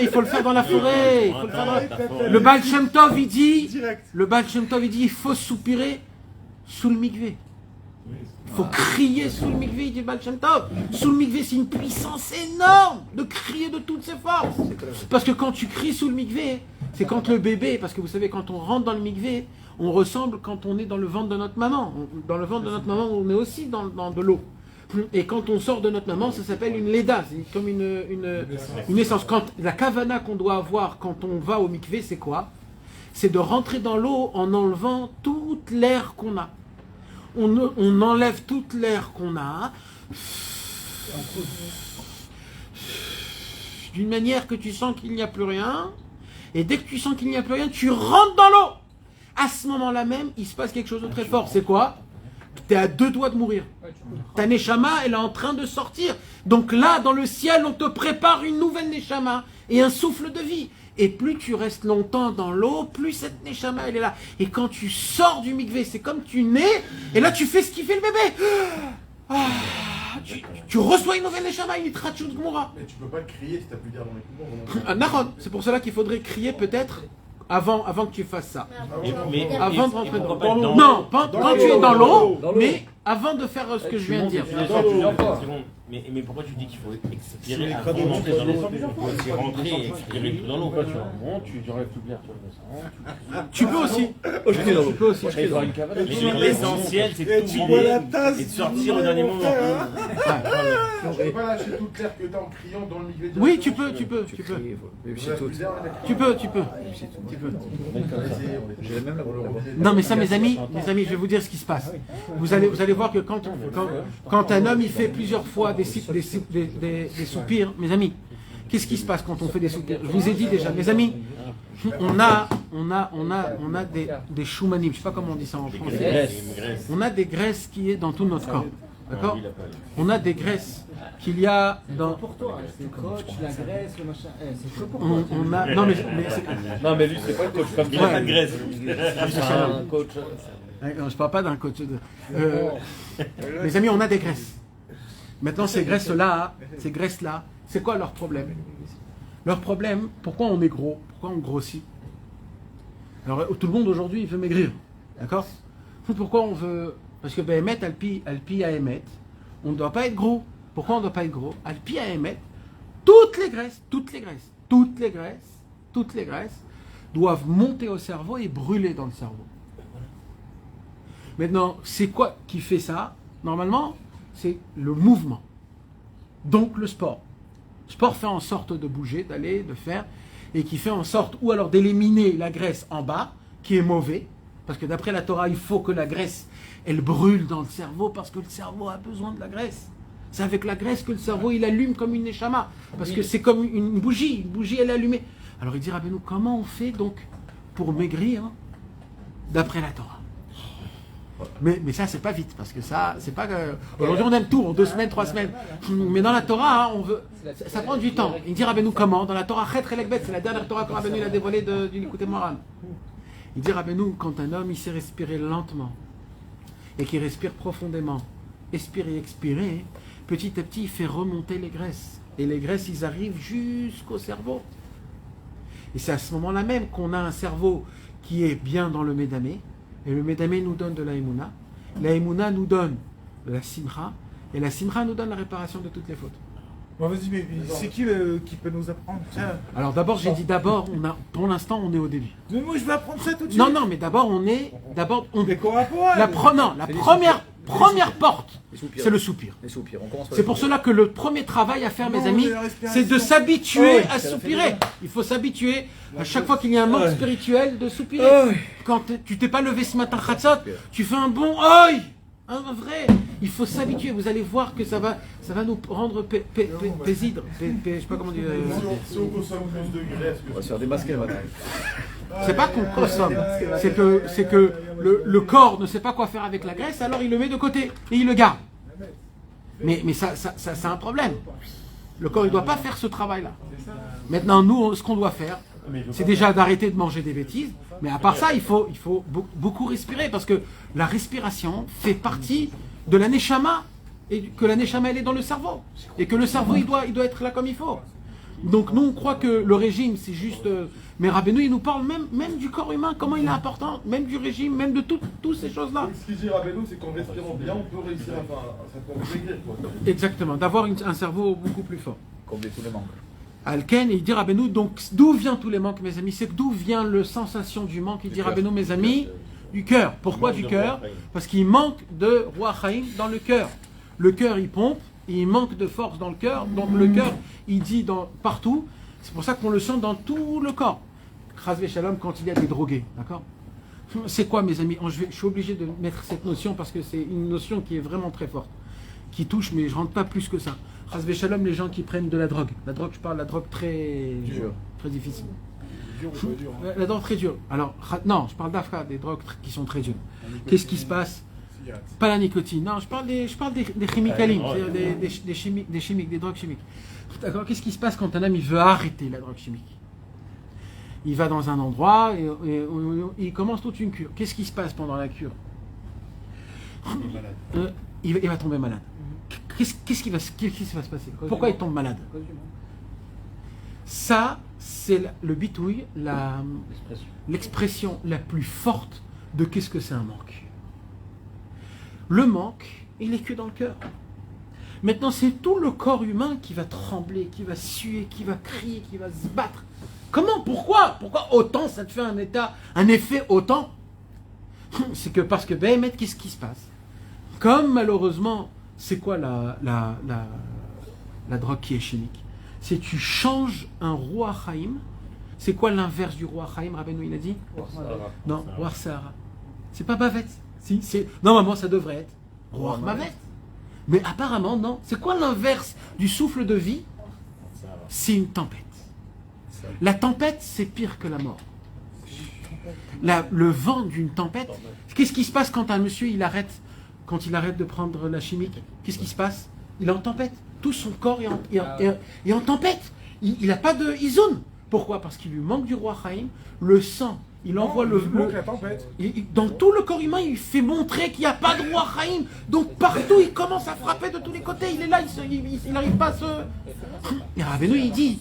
il faut le faire dans la forêt. Il faut le faire dans la... Le Baal Shem Tov, il dit. Le Baal Shem Tov, il dit, il faut soupirer sous le mikvé. Il faut crier sous le mikvé, il dit Baal Shem Tov. Sous le mikvé, c'est une puissance énorme de crier de toutes ses forces. Parce que quand tu cries sous le mikvé, c'est quand le bébé, parce que vous savez, quand on rentre dans le mikvé, on ressemble quand on est dans le ventre de notre maman. Dans le ventre de notre maman, on est aussi dans de l'eau. Et quand on sort de notre maman, ça s'appelle une leda, c'est comme une naissance. Quand, la kavana qu'on doit avoir quand on va au mikvé, c'est quoi? C'est de rentrer dans l'eau en enlevant toute l'air qu'on a. On enlève toute l'air qu'on a d'une manière que tu sens qu'il n'y a plus rien. Et dès que tu sens qu'il n'y a plus rien, tu rentres dans l'eau. À ce moment-là même, il se passe quelque chose de très fort. C'est quoi? Tu es à 2 doigts de mourir. Ta neshama, elle est en train de sortir. Donc là, dans le ciel, on te prépare une nouvelle neshama et un souffle de vie. Et plus tu restes longtemps dans l'eau, plus cette neshama, elle est là. Et quand tu sors du mikvé, c'est comme tu nais, et là tu fais ce qu'il fait le bébé. Tu reçois une nouvelle neshama, une itrachut gmoura. Mais tu peux pas le crier si t'as plus d'air dans les poumons. Nahon, c'est pour cela qu'il faudrait crier peut-être avant que tu fasses ça. Avant de rentrer dans l'eau. Non, quand tu es dans l'eau, mais avant de faire ce que je viens de dire. Mais pourquoi tu dis qu'il faut expirer avant de rentrer dans l'eau? Il faut rentrer et expirer tout dans l'eau. Tu remontes, tu enlèves toute l'air, tu peux aussi. Tu peux aussi. Mais l'essentiel, c'est de tout rentrer et de sortir au dernier moment. Tu peux pas lâcher toute l'air que t'as en criant dans le milieu de... Oui, tu peux. Non, mais ça, mes amis, je vais vous dire ce qui se passe. Vous allez voir que quand un homme il fait plusieurs fois des soupirs, mes amis, qu'est-ce qui se passe quand on fait des soupirs? Je vous ai dit déjà, mes amis, on a des choumanim, je ne sais pas comment on dit ça en français. On a des graisses qui est dans tout notre corps. D'accord? On a des graisses qu'il y a dans... Pour toi, c'est le coach, la graisse, le machin. C'est que pour toi. Non, mais lui, c'est pas le coach. Comme il a pas de graisse. C'est un coach. Je parle pas d'un coach. Mes amis, on a des graisses. Maintenant, ces graisses-là, c'est quoi leur problème? Leur problème, pourquoi on est gros? Pourquoi on grossit? Alors, tout le monde aujourd'hui, il veut maigrir. D'accord? Pourquoi on veut... Parce que Behemet, Alpi à Emet, on ne doit pas être gros. Pourquoi on ne doit pas être gros? Alpi à Emet, toutes les graisses doivent monter au cerveau et brûler dans le cerveau. Maintenant, c'est quoi qui fait ça? Normalement, c'est le mouvement. Donc le sport. Le sport fait en sorte de bouger, d'aller, de faire, et qui fait en sorte, ou alors d'éliminer la graisse en bas, qui est mauvais, parce que d'après la Torah, il faut que la graisse, elle brûle dans le cerveau, parce que le cerveau a besoin de la graisse. C'est avec la graisse que le cerveau, il allume comme une neshama, parce que c'est comme une bougie elle est allumée. Alors il dit, Rabbeinu, comment on fait donc pour maigrir d'après la Torah? Mais ça, c'est pas vite, parce que ça, c'est pas que... Aujourd'hui, on aime tout, en 2 semaines, 3 semaines. Mais dans la Torah, on veut... Ça prend du temps. Il dit, Rabbeinu, comment? Dans la Torah, Chet Chelek Bet, c'est la dernière Torah que Rabbeinu a dévoilée du Likutei Moharan. Il dit, Rabbeinu, quand un homme, il sait respirer lentement, et qu'il respire profondément, expirer, petit à petit, il fait remonter les graisses. Et les graisses, ils arrivent jusqu'au cerveau. Et c'est à ce moment-là même qu'on a un cerveau qui est bien dans le Médamé. Et le Médamé nous donne de la Emouna. La Emouna nous donne de la Simcha. Et la Simcha nous donne la réparation de toutes les fautes. Bon, vas-y, mais c'est qui peut nous apprendre ça? Alors d'abord, j'ai dit pour l'instant, on est au début. Mais moi, je vais apprendre ça tout de suite. Non, mais d'abord, Mais quoi rapport la première porte, c'est le soupir. Les soupirs. On commence par C'est les pour soupirs. cela que le premier travail à faire, mes Non, amis, mais la respiration. c'est de s'habituer à c'est la soupirer. Il faut s'habituer à chaque fois qu'il y a un manque spirituel de soupirer. Quand tu t'es pas levé ce matin, Khatsat, tu fais un bon oi, un vrai. Il faut s'habituer. Vous allez voir que ça va nous rendre paisibles. Je sais pas comment dire. Si on consomme plus de graisse, On va se faire démasquer maintenant. C'est pas qu'on consomme, c'est que le corps ne sait pas quoi faire avec la graisse, alors il le met de côté et il le garde. Mais ça c'est un problème. Le corps, il ne doit pas faire ce travail-là. Maintenant, nous, ce qu'on doit faire, c'est déjà d'arrêter de manger des bêtises. Mais à part ça, il faut beaucoup respirer, parce que la respiration fait partie de la neshama, et que la neshama, elle est dans le cerveau. Et que le cerveau, il doit être là comme il faut. Donc nous, on croit que le régime, c'est juste... mais Rabbeinu, il nous parle même du corps humain, comment il est important, même du régime, même de toutes ces choses-là. Ce qu'il dit Rabbeinu, c'est qu'en respirant bien, on peut réussir à maigrir. Exactement, d'avoir un cerveau beaucoup plus fort. Combler tous les manques. Alken, il dit Rabbeinu, donc d'où vient tous les manques, mes amis? C'est d'où vient la sensation du manque? Il dit Rabbeinu, mes amis, du cœur. Pourquoi du cœur? Parce qu'il manque de Roi Chaim dans le cœur. Le cœur, il pompe, et il manque de force dans le cœur. Donc le cœur, il dit partout. C'est pour ça qu'on le sent dans tout le corps. Chazvé Shalom, quand il y a des drogués, d'accord? C'est quoi, mes amis? Je suis obligé de mettre cette notion parce que c'est une notion qui est vraiment très forte, qui touche, mais je rentre pas plus que ça. Chazvé Shalom, les gens qui prennent de la drogue. La drogue, je parle de la drogue très difficile. La drogue très dure. Alors, non, je parle d'Afka, des drogues qui sont très dures. Qu'est-ce qui se passe? Pas la nicotine. Non, je parle des chimicalines, des chimiques, des drogues chimiques. D'accord? Qu'est-ce qui se passe quand un homme il veut arrêter la drogue chimique? Il va dans un endroit et il commence toute une cure. Qu'est-ce qui se passe pendant la cure? Il va tomber malade. Qu'est-ce qui va se passer? Pourquoi il tombe malade? Ça, c'est le bitouille, l'expression la plus forte de qu'est-ce que c'est un manque. Le manque, il est que dans le cœur. Maintenant, c'est tout le corps humain qui va trembler, qui va suer, qui va crier, qui va se battre. Comment? Pourquoi autant ça te fait un effet autant? C'est que parce que, qu'est-ce qui se passe? Comme malheureusement, c'est quoi la drogue qui est chimique? C'est tu changes un roi Chaim. C'est quoi l'inverse du roi Chaim? Rabbeinu, il a dit? Non, roi Sahara. C'est pas Bavet. Normalement, ça devrait être roi Mavet. Mais apparemment, non. C'est quoi l'inverse du souffle de vie? C'est une tempête. La tempête, c'est pire que la mort. Le vent d'une tempête. Qu'est-ce qui se passe quand un monsieur, quand il arrête de prendre la chimique? Qu'est-ce qui se passe? Il est en tempête. Tout son corps est en tempête. Il n'a pas de isoun. Pourquoi? Parce qu'il lui manque du roi Chaim. Le sang, il envoie la tempête. Dans tout le corps humain, il fait montrer qu'il n'y a pas de roi Chaim. Donc partout, il commence à frapper de tous les côtés. Il est là, il n'arrive pas à se... Et Rabbeinu, il dit...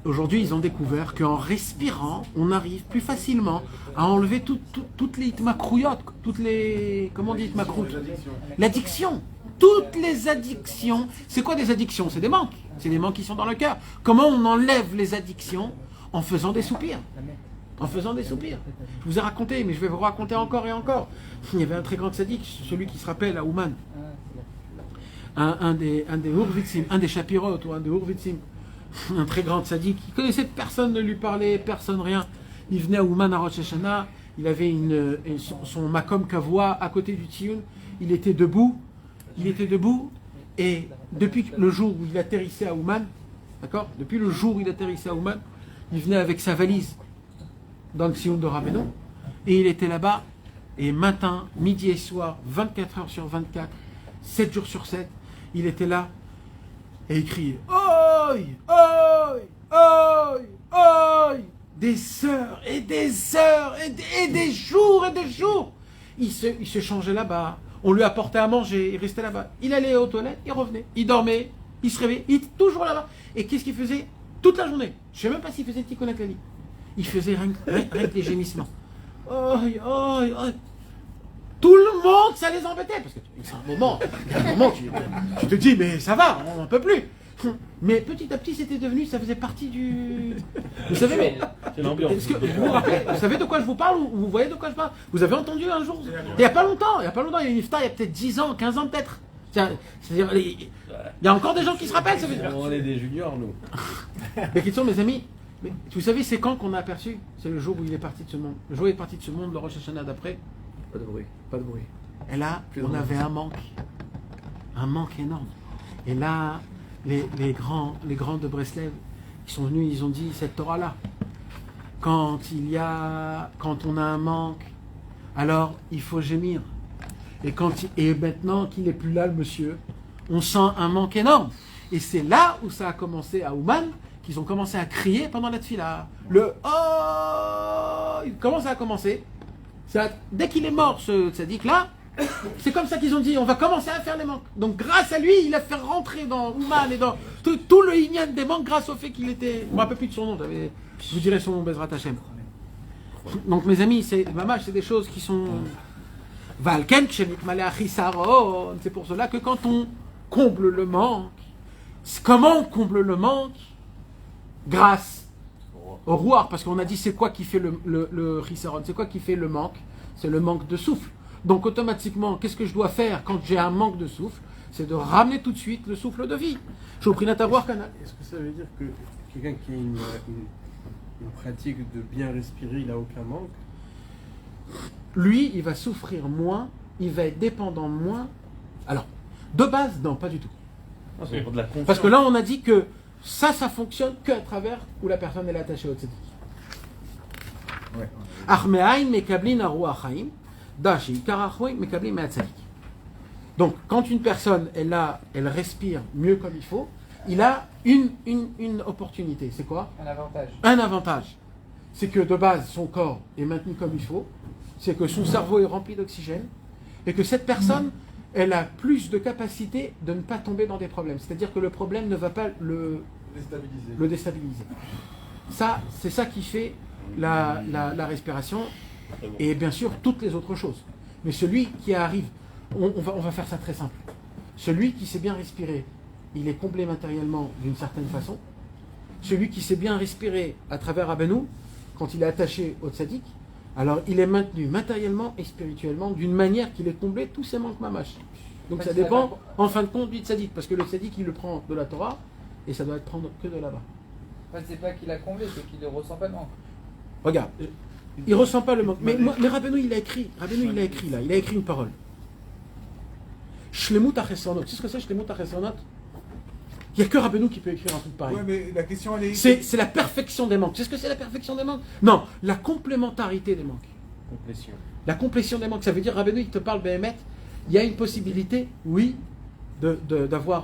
Aujourd'hui, ils ont découvert qu'en respirant, on arrive plus facilement à enlever toutes les itmakrouyot, comment on dit itmakrout? L'addiction. Toutes les addictions. C'est quoi des addictions? C'est des manques. C'est des manques qui sont dans le cœur. Comment on enlève les addictions? En faisant des soupirs. En faisant des soupirs. Je vous ai raconté, mais je vais vous raconter encore et encore. Il y avait un très grand sadique, celui qui se rappelle à Ouman. Un des Hurvitzim, un des Shapirot ou un des Hurvitzim. Un très grand sadique. Il connaissait personne, ne lui parlait, personne, rien. Il venait à Ouman à Rosh Hashanah. Il avait son makom kavoa à côté du Tiyun. Il était debout. Et depuis le jour où il atterrissait à Ouman, d'accord? Depuis le jour où il atterrissait à Ouman, il venait avec sa valise dans le Tiyun de Rabbeinu. Et il était là-bas. Et matin, midi et soir, 24 heures sur 24, 7 jours sur 7, il était là. Et il criait Oi, oi, oi, oi. Des heures et des heures et des jours et des jours. Il se changeait là-bas. On lui apportait à manger, il restait là-bas. Il allait aux toilettes, il revenait. Il dormait, il se réveillait, il était toujours là-bas. Et qu'est-ce qu'il faisait? toute la journée. Je ne sais même pas s'il faisait Tikkun HaKlali. Il faisait rien que des gémissements. Oh, oh, oh. Tout le monde, ça les embêtait. Parce que c'est un moment, tu te dis, mais ça va, on n'en peut plus. Mais petit à petit, c'était devenu, ça faisait partie du... Vous savez, mais... C'est l'ambiance. Vous savez de quoi je vous parle ou vous voyez de quoi je parle? Vous avez entendu un jour? Il n'y a pas longtemps, il y a une iftar, il y a peut-être 10 ans, 15 ans peut-être. C'est-à-dire, il y a encore des gens qui se rappellent, ça veut dire. On est des juniors, nous. Mais qui sont mes amis. Mais, vous savez, c'est quand qu'on a aperçu? C'est le jour où il est parti de ce monde. Le jour où il est parti de ce monde, le Rosh Hashanah d'après. Pas de bruit, pas de bruit. Et là, on avait un manque énorme. Et là, les grands de Breslev, ils sont venus, ils ont dit cette Torah-là. Quand on a un manque, alors il faut gémir. Et maintenant qu'il n'est plus là, le monsieur, on sent un manque énorme. Et c'est là où ça a commencé à Ouman, qu'ils ont commencé à crier pendant la tfila. Le oh, comment ça a commencé? Dès qu'il est mort, ce tzaddik-là, c'est comme ça qu'ils ont dit, on va commencer à faire les manques. Donc grâce à lui, il a fait rentrer dans Ouman et dans tout le Inyan des manques grâce au fait qu'il était... Je ne me rappelle plus de son nom, je vous dirai son nom, Bezrat Hashem. Donc mes amis, c'est des choses qui sont... C'est pour cela que quand on comble le manque, comment on comble le manque? Grâce au rouar, parce qu'on a dit c'est quoi qui fait le chisaron, c'est quoi qui fait le manque? C'est le manque de souffle. Donc automatiquement, qu'est-ce que je dois faire quand j'ai un manque de souffle? C'est de ramener tout de suite le souffle de vie. Je vous prie d'avoir canal. Est-ce que ça veut dire que quelqu'un qui a une pratique de bien respirer, il n'a aucun manque? Lui, il va souffrir moins, il va être dépendant moins. Alors, de base, non, pas du tout. C'est pour de la confiance. Parce que là, on a dit que ça fonctionne qu'à travers où la personne est attachée au tzeddik. Donc, quand une personne elle respire mieux comme il faut, il a une opportunité. C'est quoi? Un avantage. C'est que de base, son corps est maintenu comme il faut, c'est que son cerveau est rempli d'oxygène, et que cette personne, elle a plus de capacité de ne pas tomber dans des problèmes. C'est-à-dire que le problème ne va pas le déstabiliser. Ça, c'est ça qui fait la respiration, et bien sûr toutes les autres choses. Mais celui qui arrive, on va faire ça très simple. Celui qui sait bien respirer, il est comblé matériellement d'une certaine façon. Celui qui sait bien respirer à travers Rabbeinu, quand il est attaché au tzaddik, alors il est maintenu matériellement et spirituellement d'une manière qu'il est comblé tous ses manques mamash. Donc ça dépend en fin de compte du tzaddik, parce que le tzaddik il le prend de la Torah et ça doit être prendre que de là-bas. En fait, c'est pas qu'il a comblé, c'est qu'il ne ressent pas de manque. Regarde, il ne ressent pas le manque. Mais Rabbeinu il a écrit là, il a écrit une parole. Shlemut HaChesronot. Tu sais ce que c'est Shlemut HaChesronot? Il n'y a que Rabbeinu qui peut écrire un truc pareil. Ouais, mais la question, elle est... C'est la perfection des manques. Tu sais ce que c'est la perfection des manques? Non, la complémentarité des manques. Complétion. La complétion des manques, ça veut dire, Rabbeinu, il te parle, Béhémet, il y a une possibilité, oui, d'avoir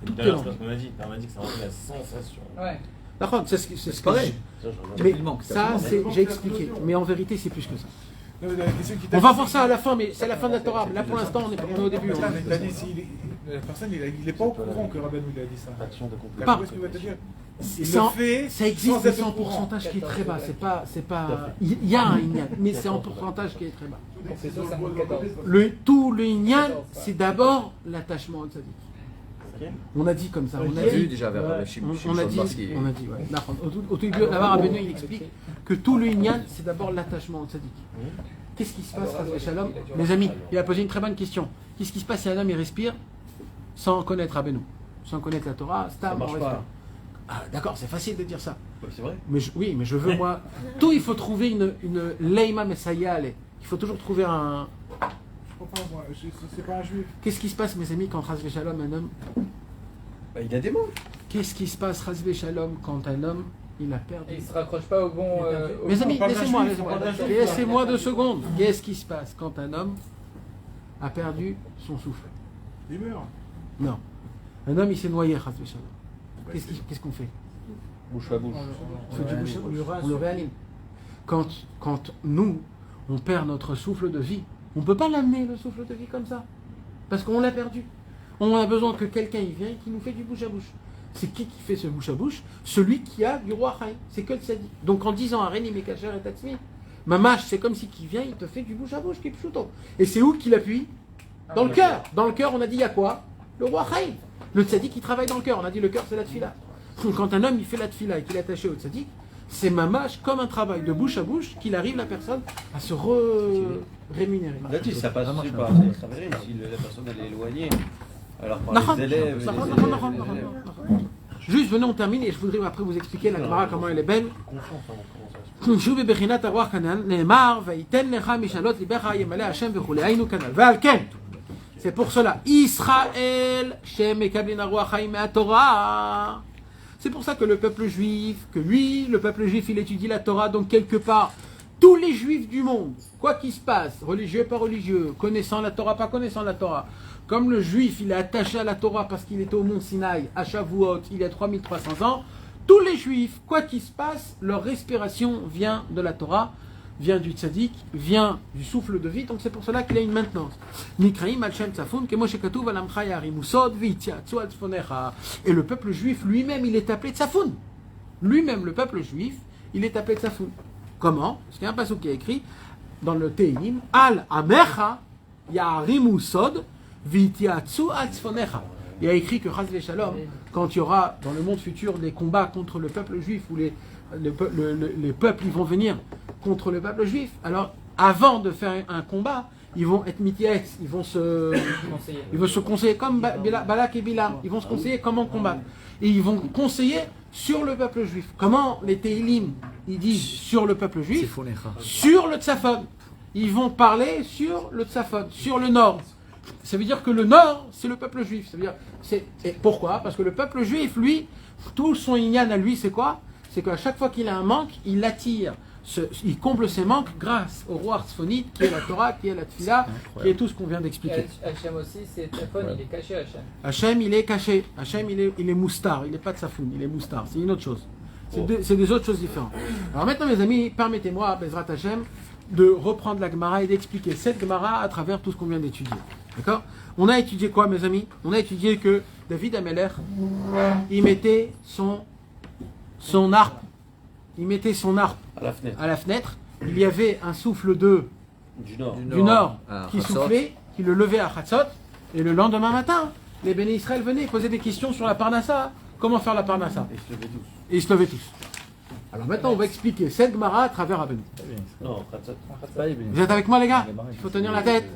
toutes les manques. On a dit que ça rendait la sensation. Ouais. D'accord, c'est pareil. Mais ça, j'ai expliqué. Mais en vérité, c'est plus que ça. Non, mais la question qui On va voir ça à la fin, mais c'est la fin de la Torah. Là, pour l'instant, on est au début. La personne, il n'est pas au courant que Rabbeinu il a dit ça. Action de complétion. Pas. Qu'est-ce qu'il va te dire? Ça existe, mais c'est en pourcentage qui est très bas. C'est pas. Il y a un Inyan, mais c'est en pourcentage qui est très bas. C'est 74. Tout le Inyan, c'est d'abord l'attachement au tzaddik. On a dit comme ça. On a vu déjà vers on a dit, ouais. Au tout début, là-bas, Rabbeinu, il explique que tout le Inyan, c'est d'abord l'attachement au tzaddik. Qu'est-ce qui se passe, Shalom? Mes amis, il a posé une très bonne question. Qu'est-ce qui se passe si un homme il respire sans connaître Rabbeinu, sans connaître la Torah? Ça marche pas. Ah, d'accord, c'est facile de dire ça. C'est vrai. Mais je veux, moi... Tout, il faut trouver une leima messayale. Il faut toujours trouver un... Je comprends, moi, c'est pas un juif. Qu'est-ce qui se passe, mes amis, quand Chas Shalom, un homme... Il a des manques. Qu'est-ce qui se passe, Chas Shalom, quand un homme, il a perdu... Et il se raccroche pas au bon... Mes amis, laissez-moi. Laissez-moi 2 secondes. Qu'est-ce qui se passe quand un homme a perdu son souffle? Il meurt. Non. Un homme, il s'est noyé, Chas Shalom. Qu'est-ce qu'on fait? Bouche à bouche. On le réanime. Quand nous, on perd notre souffle de vie, on ne peut pas l'amener, le souffle de vie, comme ça. Parce qu'on l'a perdu. On a besoin que quelqu'un y vienne qui nous fait du bouche à bouche. C'est qui fait ce bouche à bouche? Celui qui a du roi Chaim. C'est que le tzaddik. Donc en disant Areni Mekacher et Tatsmi, Mamash, c'est comme si qui vient, il te fait du bouche à bouche, qui est pshuto. Et c'est où qu'il appuie? Dans le cœur. Dans le cœur, on a dit il y a quoi? Le roi Chaim. Le tzaddik, il travaille dans le cœur. On a dit le cœur, c'est la tfila. Quand un homme, il fait la tfila et qu'il est attaché au tzaddik, c'est mamash comme un travail de bouche à bouche qu'il arrive la personne à se rémunérer. Là, ça passe aussi par s'avérer si la personne elle est éloignée. Alors par les élèves. Juste, venez, on termine et je voudrais après vous expliquer la Gemara comment elle est belle. C'est pour cela, Israël, c'est pour ça que le peuple juif, le peuple juif, il étudie la Torah, donc quelque part, tous les juifs du monde, quoi qu'il se passe, religieux, pas religieux, connaissant la Torah, pas connaissant la Torah, comme le juif, il est attaché à la Torah parce qu'il était au mont Sinaï, à Shavuot, il y a 3300 ans, tous les juifs, quoi qu'il se passe, leur respiration vient de la Torah, vient du tzaddik, vient du souffle de vie, donc c'est pour cela qu'il a une maintenance. Et le peuple juif lui-même, il est appelé Tsafoun. Lui-même, le peuple juif, il est appelé Tsafoun. Comment? Parce qu'il y a un passage qui est écrit dans le Tehillim, Al Amecha Ya'arimu Sod Vitiatsu Atzfonecha. Il y a écrit que Chas v'Shalom, quand il y aura dans le monde futur des combats contre le peuple juif, où les peuples ils vont venir contre le peuple juif, alors avant de faire un combat, ils vont être mitiès, ils vont se conseiller comme Balak et Bilam, ils vont se conseiller comment combattre. Et ils vont conseiller sur le peuple juif. Comment les Tehillim, ils disent sur le peuple juif? Sur le Tzafon. Ils vont parler sur le Tzafon, sur le nord. Ça veut dire que le nord, c'est le peuple juif. Ça veut dire, et pourquoi? Parce que le peuple juif, lui, tout son inyan à lui, c'est quoi? C'est qu'à chaque fois qu'il a un manque, il attire, il comble ses manques grâce au roi artsphonite, qui est la Torah, qui est la Tfila, qui est tout ce qu'on vient d'expliquer. Hachem aussi, c'est Tzafon, il est caché Hachem. Hachem, il est caché. Hachem, il est moustar. Il n'est pas Tsafoun, il est moustar. C'est une autre chose. C'est des autres choses différentes. Alors maintenant, mes amis, permettez-moi, Bezrat Hachem, de reprendre la Gemara et d'expliquer cette Gemara à travers tout ce qu'on vient d'étudier. D'accord? On a étudié quoi, mes amis? On a étudié que David Ameler, il mettait son harpe. Il mettait son harpe à la fenêtre. Il y avait un souffle du nord qui soufflait, qui le levait à Chatzot. Et le lendemain matin, les Béné Israël venaient poser des questions sur la Parnassa. Comment faire la Parnassa? Et ils se levaient tous. Alors maintenant, on va expliquer cette Gemara à travers Abenu. Vous êtes avec moi, les gars? Il faut tenir la tête.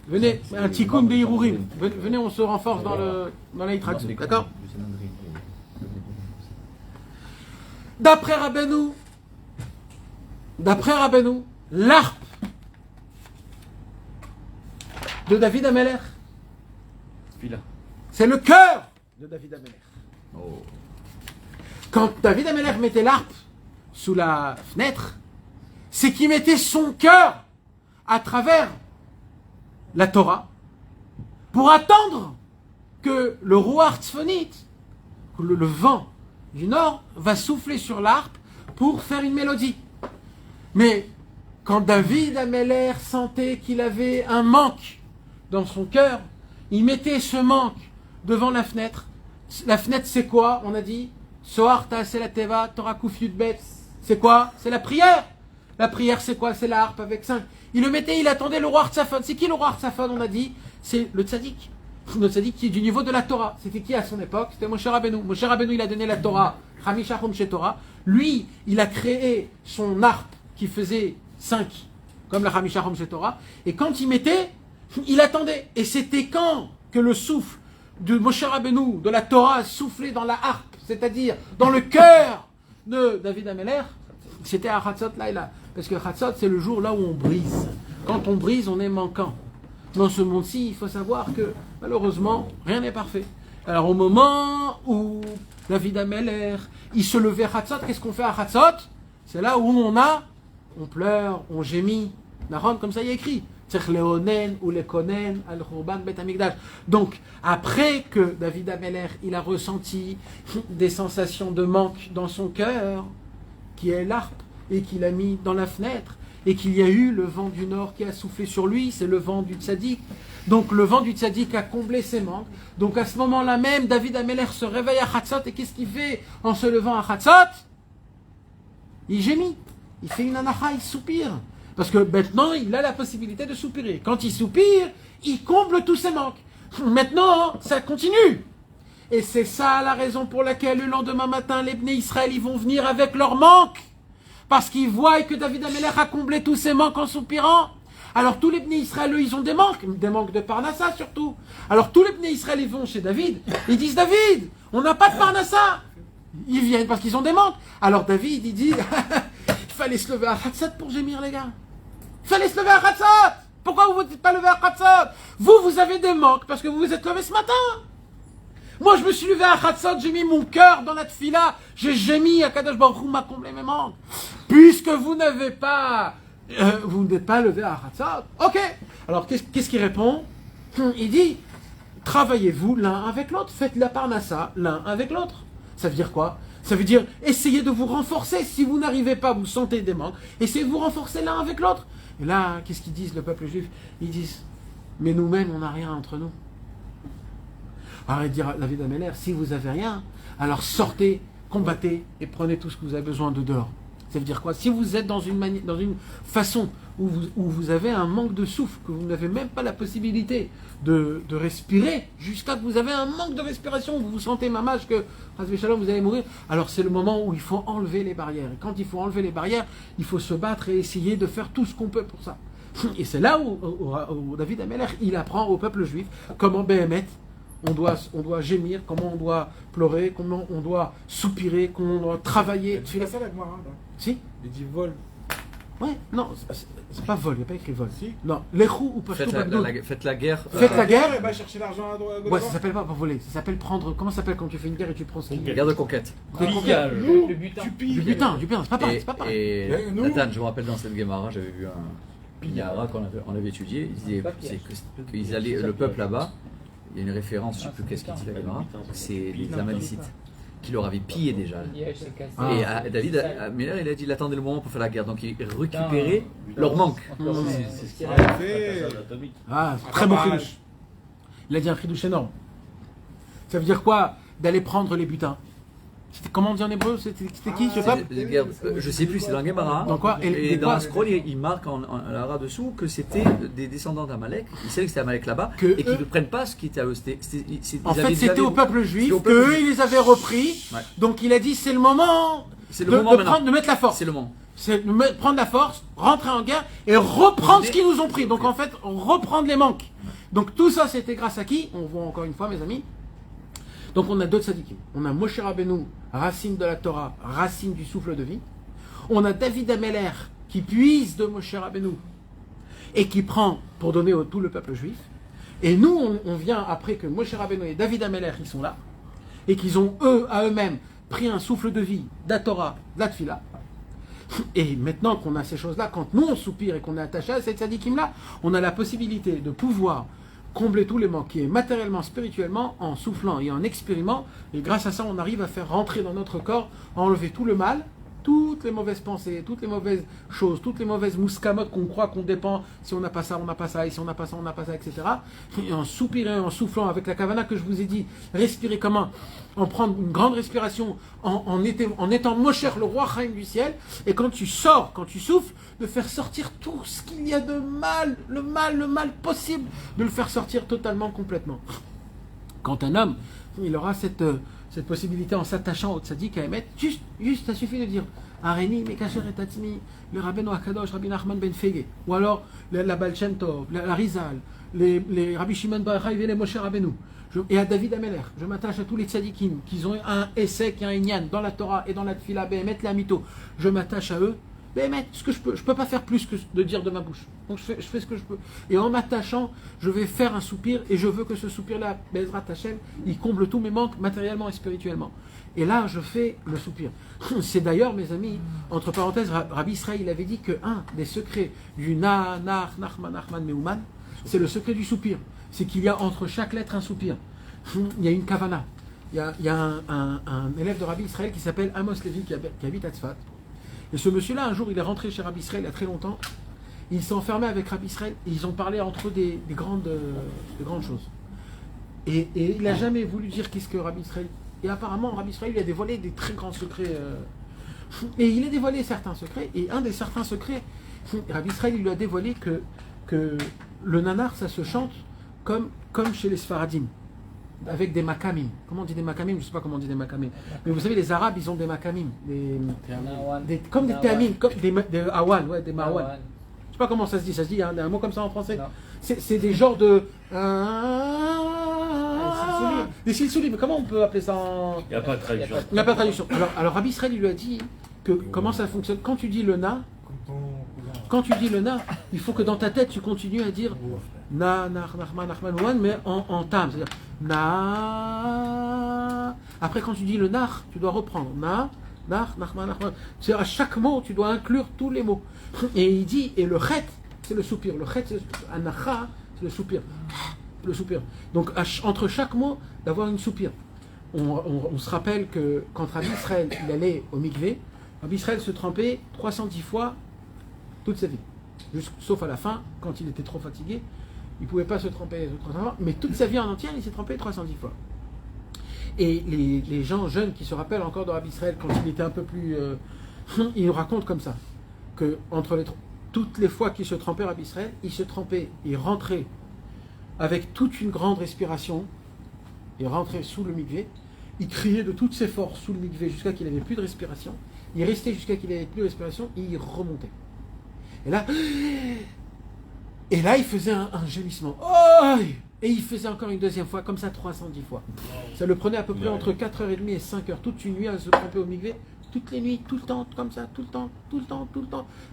Venez, un tikkun de Hirurim. Venez, on se renforce dans la Yitraxu. D'accord? D'après Rabbeinu, l'harpe de David Ameler, c'est le cœur de David Ameler. Quand David Ameler mettait l'harpe sous la fenêtre, c'est qu'il mettait son cœur à travers la Torah pour attendre que le roi artsphonite, que le vent du nord va souffler sur l'harpe pour faire une mélodie. Mais quand David Ameler sentait qu'il avait un manque dans son cœur, il mettait ce manque devant la fenêtre. La fenêtre, c'est quoi? On a dit Sohar ta'aseh la teva, Torah kuf yud bet. C'est quoi? C'est la prière. La prière, c'est quoi? C'est la harpe avec 5. Il le mettait, il attendait le roi Artsafon. C'est qui le roi Artsafon? On a dit, c'est le tzaddik. Le tzaddik qui est du niveau de la Torah. C'était qui à son époque? C'était Moshe Rabbeinu. Moshe Rabbeinu, il a donné la Torah. Chamisha Chomshe Torah. Lui, il a créé son harpe qui faisait 5, comme la Chamisha Chomshe Torah. Et quand il mettait, il attendait. Et c'était quand que le souffle de Moshe Rabbeinu, de la Torah, soufflait dans la harpe, c'est-à-dire dans le cœur de David Ameler, c'était à Chatzot Laïla. Parce que Chatzot, c'est le jour là où on brise. Quand on brise, on est manquant. Dans ce monde-ci, il faut savoir que, malheureusement, rien n'est parfait. Alors, au moment où David Ameler, il se levait à Chatzot, qu'est-ce qu'on fait à Chatzot? C'est là où on pleure, on gémit. Naron, comme ça, il y a écrit. Donc, après que David Ameler, il a ressenti des sensations de manque dans son cœur, qui est l'harpe, et qu'il a mis dans la fenêtre, et qu'il y a eu le vent du nord qui a soufflé sur lui, c'est le vent du tzaddik. Donc le vent du tzaddik a comblé ses manques. Donc à ce moment-là même, David Améler se réveille à Chatzot, et qu'est-ce qu'il fait en se levant à Chatzot? Il gémit, il fait une anacha, il soupire. Parce que maintenant, il a la possibilité de soupirer. Quand il soupire, il comble tous ses manques. Maintenant, ça continue. Et c'est ça la raison pour laquelle le lendemain matin, les Bnei Israël, ils vont venir avec leurs manques. Parce qu'ils voient que David Améler a comblé tous ses manques en soupirant. Alors tous les Bnei Israël, eux, ils ont des manques de Parnassa surtout. Alors tous les Bnei Israël, ils vont chez David, ils disent, David, on n'a pas de Parnassa. Ils viennent parce qu'ils ont des manques. Alors David, il dit, il fallait se lever à Chatzot pour gémir, les gars. Il fallait se lever à Chatzot. Pourquoi vous ne vous êtes pas levé à Chatzot? Vous avez des manques parce que vous vous êtes levé ce matin. Moi, je me suis levé à Chatzot, j'ai mis mon cœur dans la tfila, j'ai gémi, Akadosh Baruch Hu m'a comblé mes manques. Puisque vous n'êtes pas levé à Chatzot, ok. Alors, qu'est-ce qu'il répond? Il dit, travaillez-vous l'un avec l'autre, faites la parnassa l'un avec l'autre. Ça veut dire quoi? Ça veut dire, essayez de vous renforcer. Si vous n'arrivez pas, vous sentez des manques, essayez de vous renforcer l'un avec l'autre. Et là, qu'est-ce qu'ils disent, le peuple juif? Ils disent, mais nous-mêmes, on n'a rien entre nous. Arrête de dire à David Améler, si vous n'avez rien, alors sortez, combattez et prenez tout ce que vous avez besoin de dehors. Ça veut dire quoi? Si vous êtes dans une façon où vous avez un manque de souffle, que vous n'avez même pas la possibilité de respirer, jusqu'à que vous avez un manque de respiration, vous vous sentez mamage que vous allez mourir, alors c'est le moment où il faut enlever les barrières. Et quand il faut enlever les barrières, il faut se battre et essayer de faire tout ce qu'on peut pour ça. Et c'est là où David Améler, il apprend au peuple juif comment Béhémet, on doit gémir, comment on doit pleurer, comment on doit soupirer, comment on doit travailler. Tu fais ça avec moi, hein, Si? il dit vol. Ouais, non, c'est pas vol, il n'y a pas écrit vol. Si. Non, l'échou ou pas Faites la guerre. Faites la guerre. Il va chercher l'argent à droite. Ouais, ça s'appelle pas voler, ça s'appelle prendre. Comment ça s'appelle quand tu fais une guerre et tu prends ce Conquête. Guerre de conquête. Le butin. Tu Du pilles. butin, c'est pas pareil, c'est pas pareil. Et nous- Nathan, je me rappelle dans cette Gemara, j'avais vu un Yara qu'on avait étudié, il disait qu'ils allaient, le peuple là-bas, il y a une référence, je ne sais plus qu'est-ce qu'il dit la Gemara, c'est les Amalicites qui leur avaient pillé déjà. Et David Améler, il a dit il attendait le moment pour faire la guerre, donc il récupérait leur manque. C'est ce qu'il a fait. Ah, c'est très bon chidouche. Il a dit un chidouche énorme. Ça veut dire quoi? D'aller prendre les butins. C'était comment on dit en hébreu? C'était qui? Je sais pas. Je sais plus, c'est dans la Gemara. Dans quoi? Et dans la scroll, il marque en Lara dessous que c'était des descendants d'Amalek. Il savait que c'était Amalek là-bas et qu'ils ne prennent pas ce qui était à eux. En fait, c'était au peuple juif qu'eux, ils les avaient repris. Ouais. Donc il a dit c'est le moment de mettre la force. C'est le moment. C'est de prendre la force, rentrer en guerre et reprendre ce qu'ils nous ont pris. Donc en fait, reprendre les manques. Donc tout ça, c'était grâce à qui? On voit encore une fois, mes amis. Donc on a deux tzadikim. On a Moshe Rabbeinu, racine de la Torah, racine du souffle de vie. On a David Améler qui puise de Moshe Rabbeinu et qui prend pour donner à tout le peuple juif. Et nous, on vient après que Moshe Rabbeinu et David Améler, ils sont là et qu'ils ont à eux-mêmes pris un souffle de vie, de la Torah, de la Tfila. Et maintenant qu'on a ces choses-là, quand nous on soupire et qu'on est attaché à ces tzadikim-là, on a la possibilité de pouvoir combler tous les manques, matériellement, spirituellement, en soufflant et en expérimentant. Et grâce à ça, on arrive à faire rentrer dans notre corps, à enlever tout le mal, toutes les mauvaises pensées, toutes les mauvaises choses, toutes les mauvaises mouscamotes qu'on croit qu'on dépend. Si on n'a pas ça, on n'a pas ça, et si on n'a pas ça, on n'a pas ça, etc. Et en soupirant, en soufflant, avec la kavana que je vous ai dit, respirer comment? En prendre une grande respiration, en étant Mosher, le roi Chaim du ciel, et quand tu sors, quand tu souffles, de faire sortir tout ce qu'il y a de mal, le mal possible, de le faire sortir totalement, complètement. Quand un homme, il aura cette possibilité en s'attachant au tzaddik à émettre, juste, ça suffit de dire Areni, Mekacher et Tatzmi, le Rabbeinu Akadosh, Rabbi Nachman ben Fege, ou alors la Baal Shem Tov, la Rizal, les Rabbi Shimon bar Yochai et les Moshe Rabbeinu. Et à David Améler, je m'attache à tous les tzadikim qui ont un essai, qui a un inyan dans la Torah et dans la Tfila, Béhémet, la Mito. Je m'attache à eux. Béhémet, ce que je peux pas faire plus que de dire de ma bouche. Donc je fais ce que je peux. Et en m'attachant, je vais faire un soupir et je veux que ce soupir-là, Bezrat Hashem, il comble tous mes manques matériellement et spirituellement. Et là, je fais le soupir. C'est d'ailleurs, mes amis, entre parenthèses, Rabbi Israël, il avait dit que un des secrets du Nachman, Meuman, c'est le secret du soupir. C'est qu'il y a entre chaque lettre un soupir. Il y a une kavana. Il y a un élève de Rabbi Israël qui s'appelle Amos Levi qui habite à Tzfat. Et ce monsieur-là, un jour, il est rentré chez Rabbi Israël il y a très longtemps. Il s'est enfermé avec Rabbi Israël et ils ont parlé entre eux des grandes choses. Et il n'a jamais voulu dire qu'est-ce que Rabbi Israël. Et apparemment, Rabbi Israël lui a dévoilé des très grands secrets. Et il a dévoilé certains secrets. Et un des certains secrets, Rabbi Israël il lui a dévoilé que le nanar, ça se chante comme chez les Sfaradim, avec des makamim. Comment on dit des makamim? Je ne sais pas comment on dit des makamim. Mais vous savez, les Arabes, ils ont des makamim. Comme des théamim, comme des awan, ouais, des marwan. Je sais pas comment ça se dit. Ça se dit, il y a un mot comme ça en français. C'est des genres de... des silsoulim. Mais comment on peut appeler ça en... Il n'y a pas de traduction. Il n'y a pas de traduction. Alors Rabbi Israël, il lui a dit que comment ça fonctionne. Quand tu dis le na, il faut que dans ta tête, tu continues à dire na, nachman, wan, mais en tam. C'est-à-dire na. Après, quand tu dis le nar, tu dois reprendre na, nachman. C'est-à-dire à chaque mot, tu dois inclure tous les mots. Et il dit, et le chet, c'est le soupir. Le chet, c'est anacha, c'est le soupir. Le soupir. Donc, entre chaque mot, d'avoir une soupir. On se rappelle que quand Rabbi Israël il allait au mikvé, Rabbi Israël se trempait 310 fois toute sa vie. Sauf à la fin, quand il était trop fatigué, il ne pouvait pas se tremper 300 fois, mais toute sa vie en entière, il s'est trempé 310 fois. Et les gens jeunes qui se rappellent encore de Rabbi Israël, quand il était un peu plus... ils nous racontent comme ça, que entre toutes les fois qu'il se trempait Rabbi Israël, il se trempait, il rentrait avec toute une grande respiration, il rentrait sous le mikvé, il criait de toutes ses forces sous le mikvé jusqu'à qu'il n'avait plus de respiration, il restait jusqu'à qu'il n'avait plus de respiration, et il remontait. Et là il faisait un gémissement. Oh, et il faisait encore une deuxième fois, comme ça 310 fois. Ça le prenait à peu près entre 4h30 et 5h, toute une nuit à se tremper au mikvé, toutes les nuits, tout le temps, comme ça, tout le temps.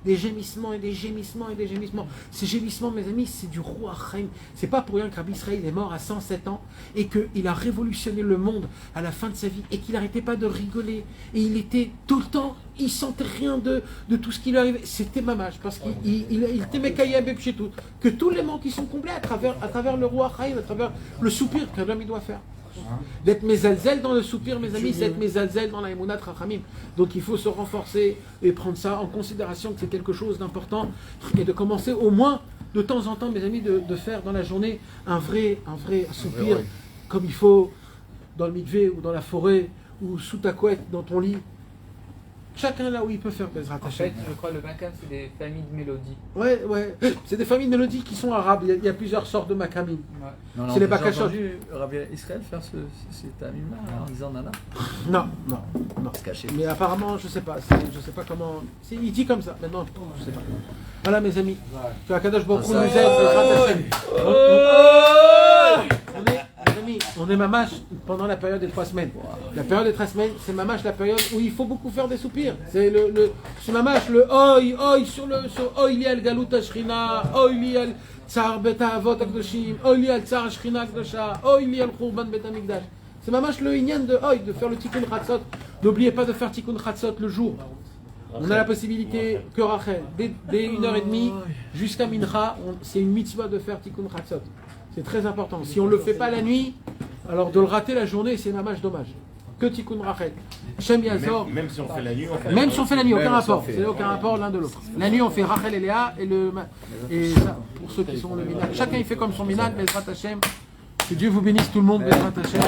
Des gémissements et des gémissements et des gémissements. Ces gémissements, mes amis, c'est du roi Chaim. C'est pas pour rien que Rabbi Israël est mort à 107 ans et qu'il a révolutionné le monde à la fin de sa vie et qu'il n'arrêtait pas de rigoler. Et il était tout le temps, il sentait rien de tout ce qui lui arrivait. C'était mamage parce qu'il était Mekayem chez tout. Que tous les manques qui sont comblés à travers le roi Chaim, à travers le soupir qu'un homme il doit faire. D'être mezalzel dans le soupir, mes amis, c'est être mezalzel dans la emunat rachamim. Donc il faut se renforcer et prendre ça en considération que c'est quelque chose d'important et de commencer au moins de temps en temps, mes amis, de faire dans la journée un vrai soupir comme il faut dans le mikvé ou dans la forêt ou sous ta couette, dans ton lit. Chacun là où il peut faire Bezrat Hashem. En fait, je crois que le makam, c'est des familles de mélodies. Ouais. C'est des familles de mélodies qui sont arabes. Il y a plusieurs sortes de makamim. Ouais. C'est les J'ai bakashot. entendu Rabbi Israël faire cet amim-là en disant nana. Non. Se cacher. Mais apparemment, je sais pas comment. Il dit comme ça. Maintenant, je sais pas. Voilà, mes amis. Que Akadosh Baruch Hu nous aide. On est mamash pendant la période des 3 semaines. La période des 3 semaines, c'est mamash la période où il faut beaucoup faire des soupirs. C'est c'est mamash le oi sur oi li al galut ashrina, oi li al tsar bet avot akdoshim, oi li al tsar ashrina akdosha, oi li al khurban bet hamikdash. C'est mamash le inyan de faire le tikkun chatzot. N'oubliez pas de faire tikkun chatzot le jour. On a la possibilité que Rachel, dès 1h30 jusqu'à Mincha, c'est une mitzvah de faire tikkun chatzot. C'est très important. Si on ne le fait pas la nuit, alors de le rater la journée, c'est mamage dommage. Que tikkun Rachel. Shem Yazor. Même si on fait la nuit, aucun rapport. C'est aucun rapport l'un de l'autre. La nuit, on fait Rachel et Léa et ça, pour ceux qui sont le minad. Chacun il fait comme son minad, Bezrat Hashem. Que Dieu vous bénisse tout le monde, Bezrat Hashem.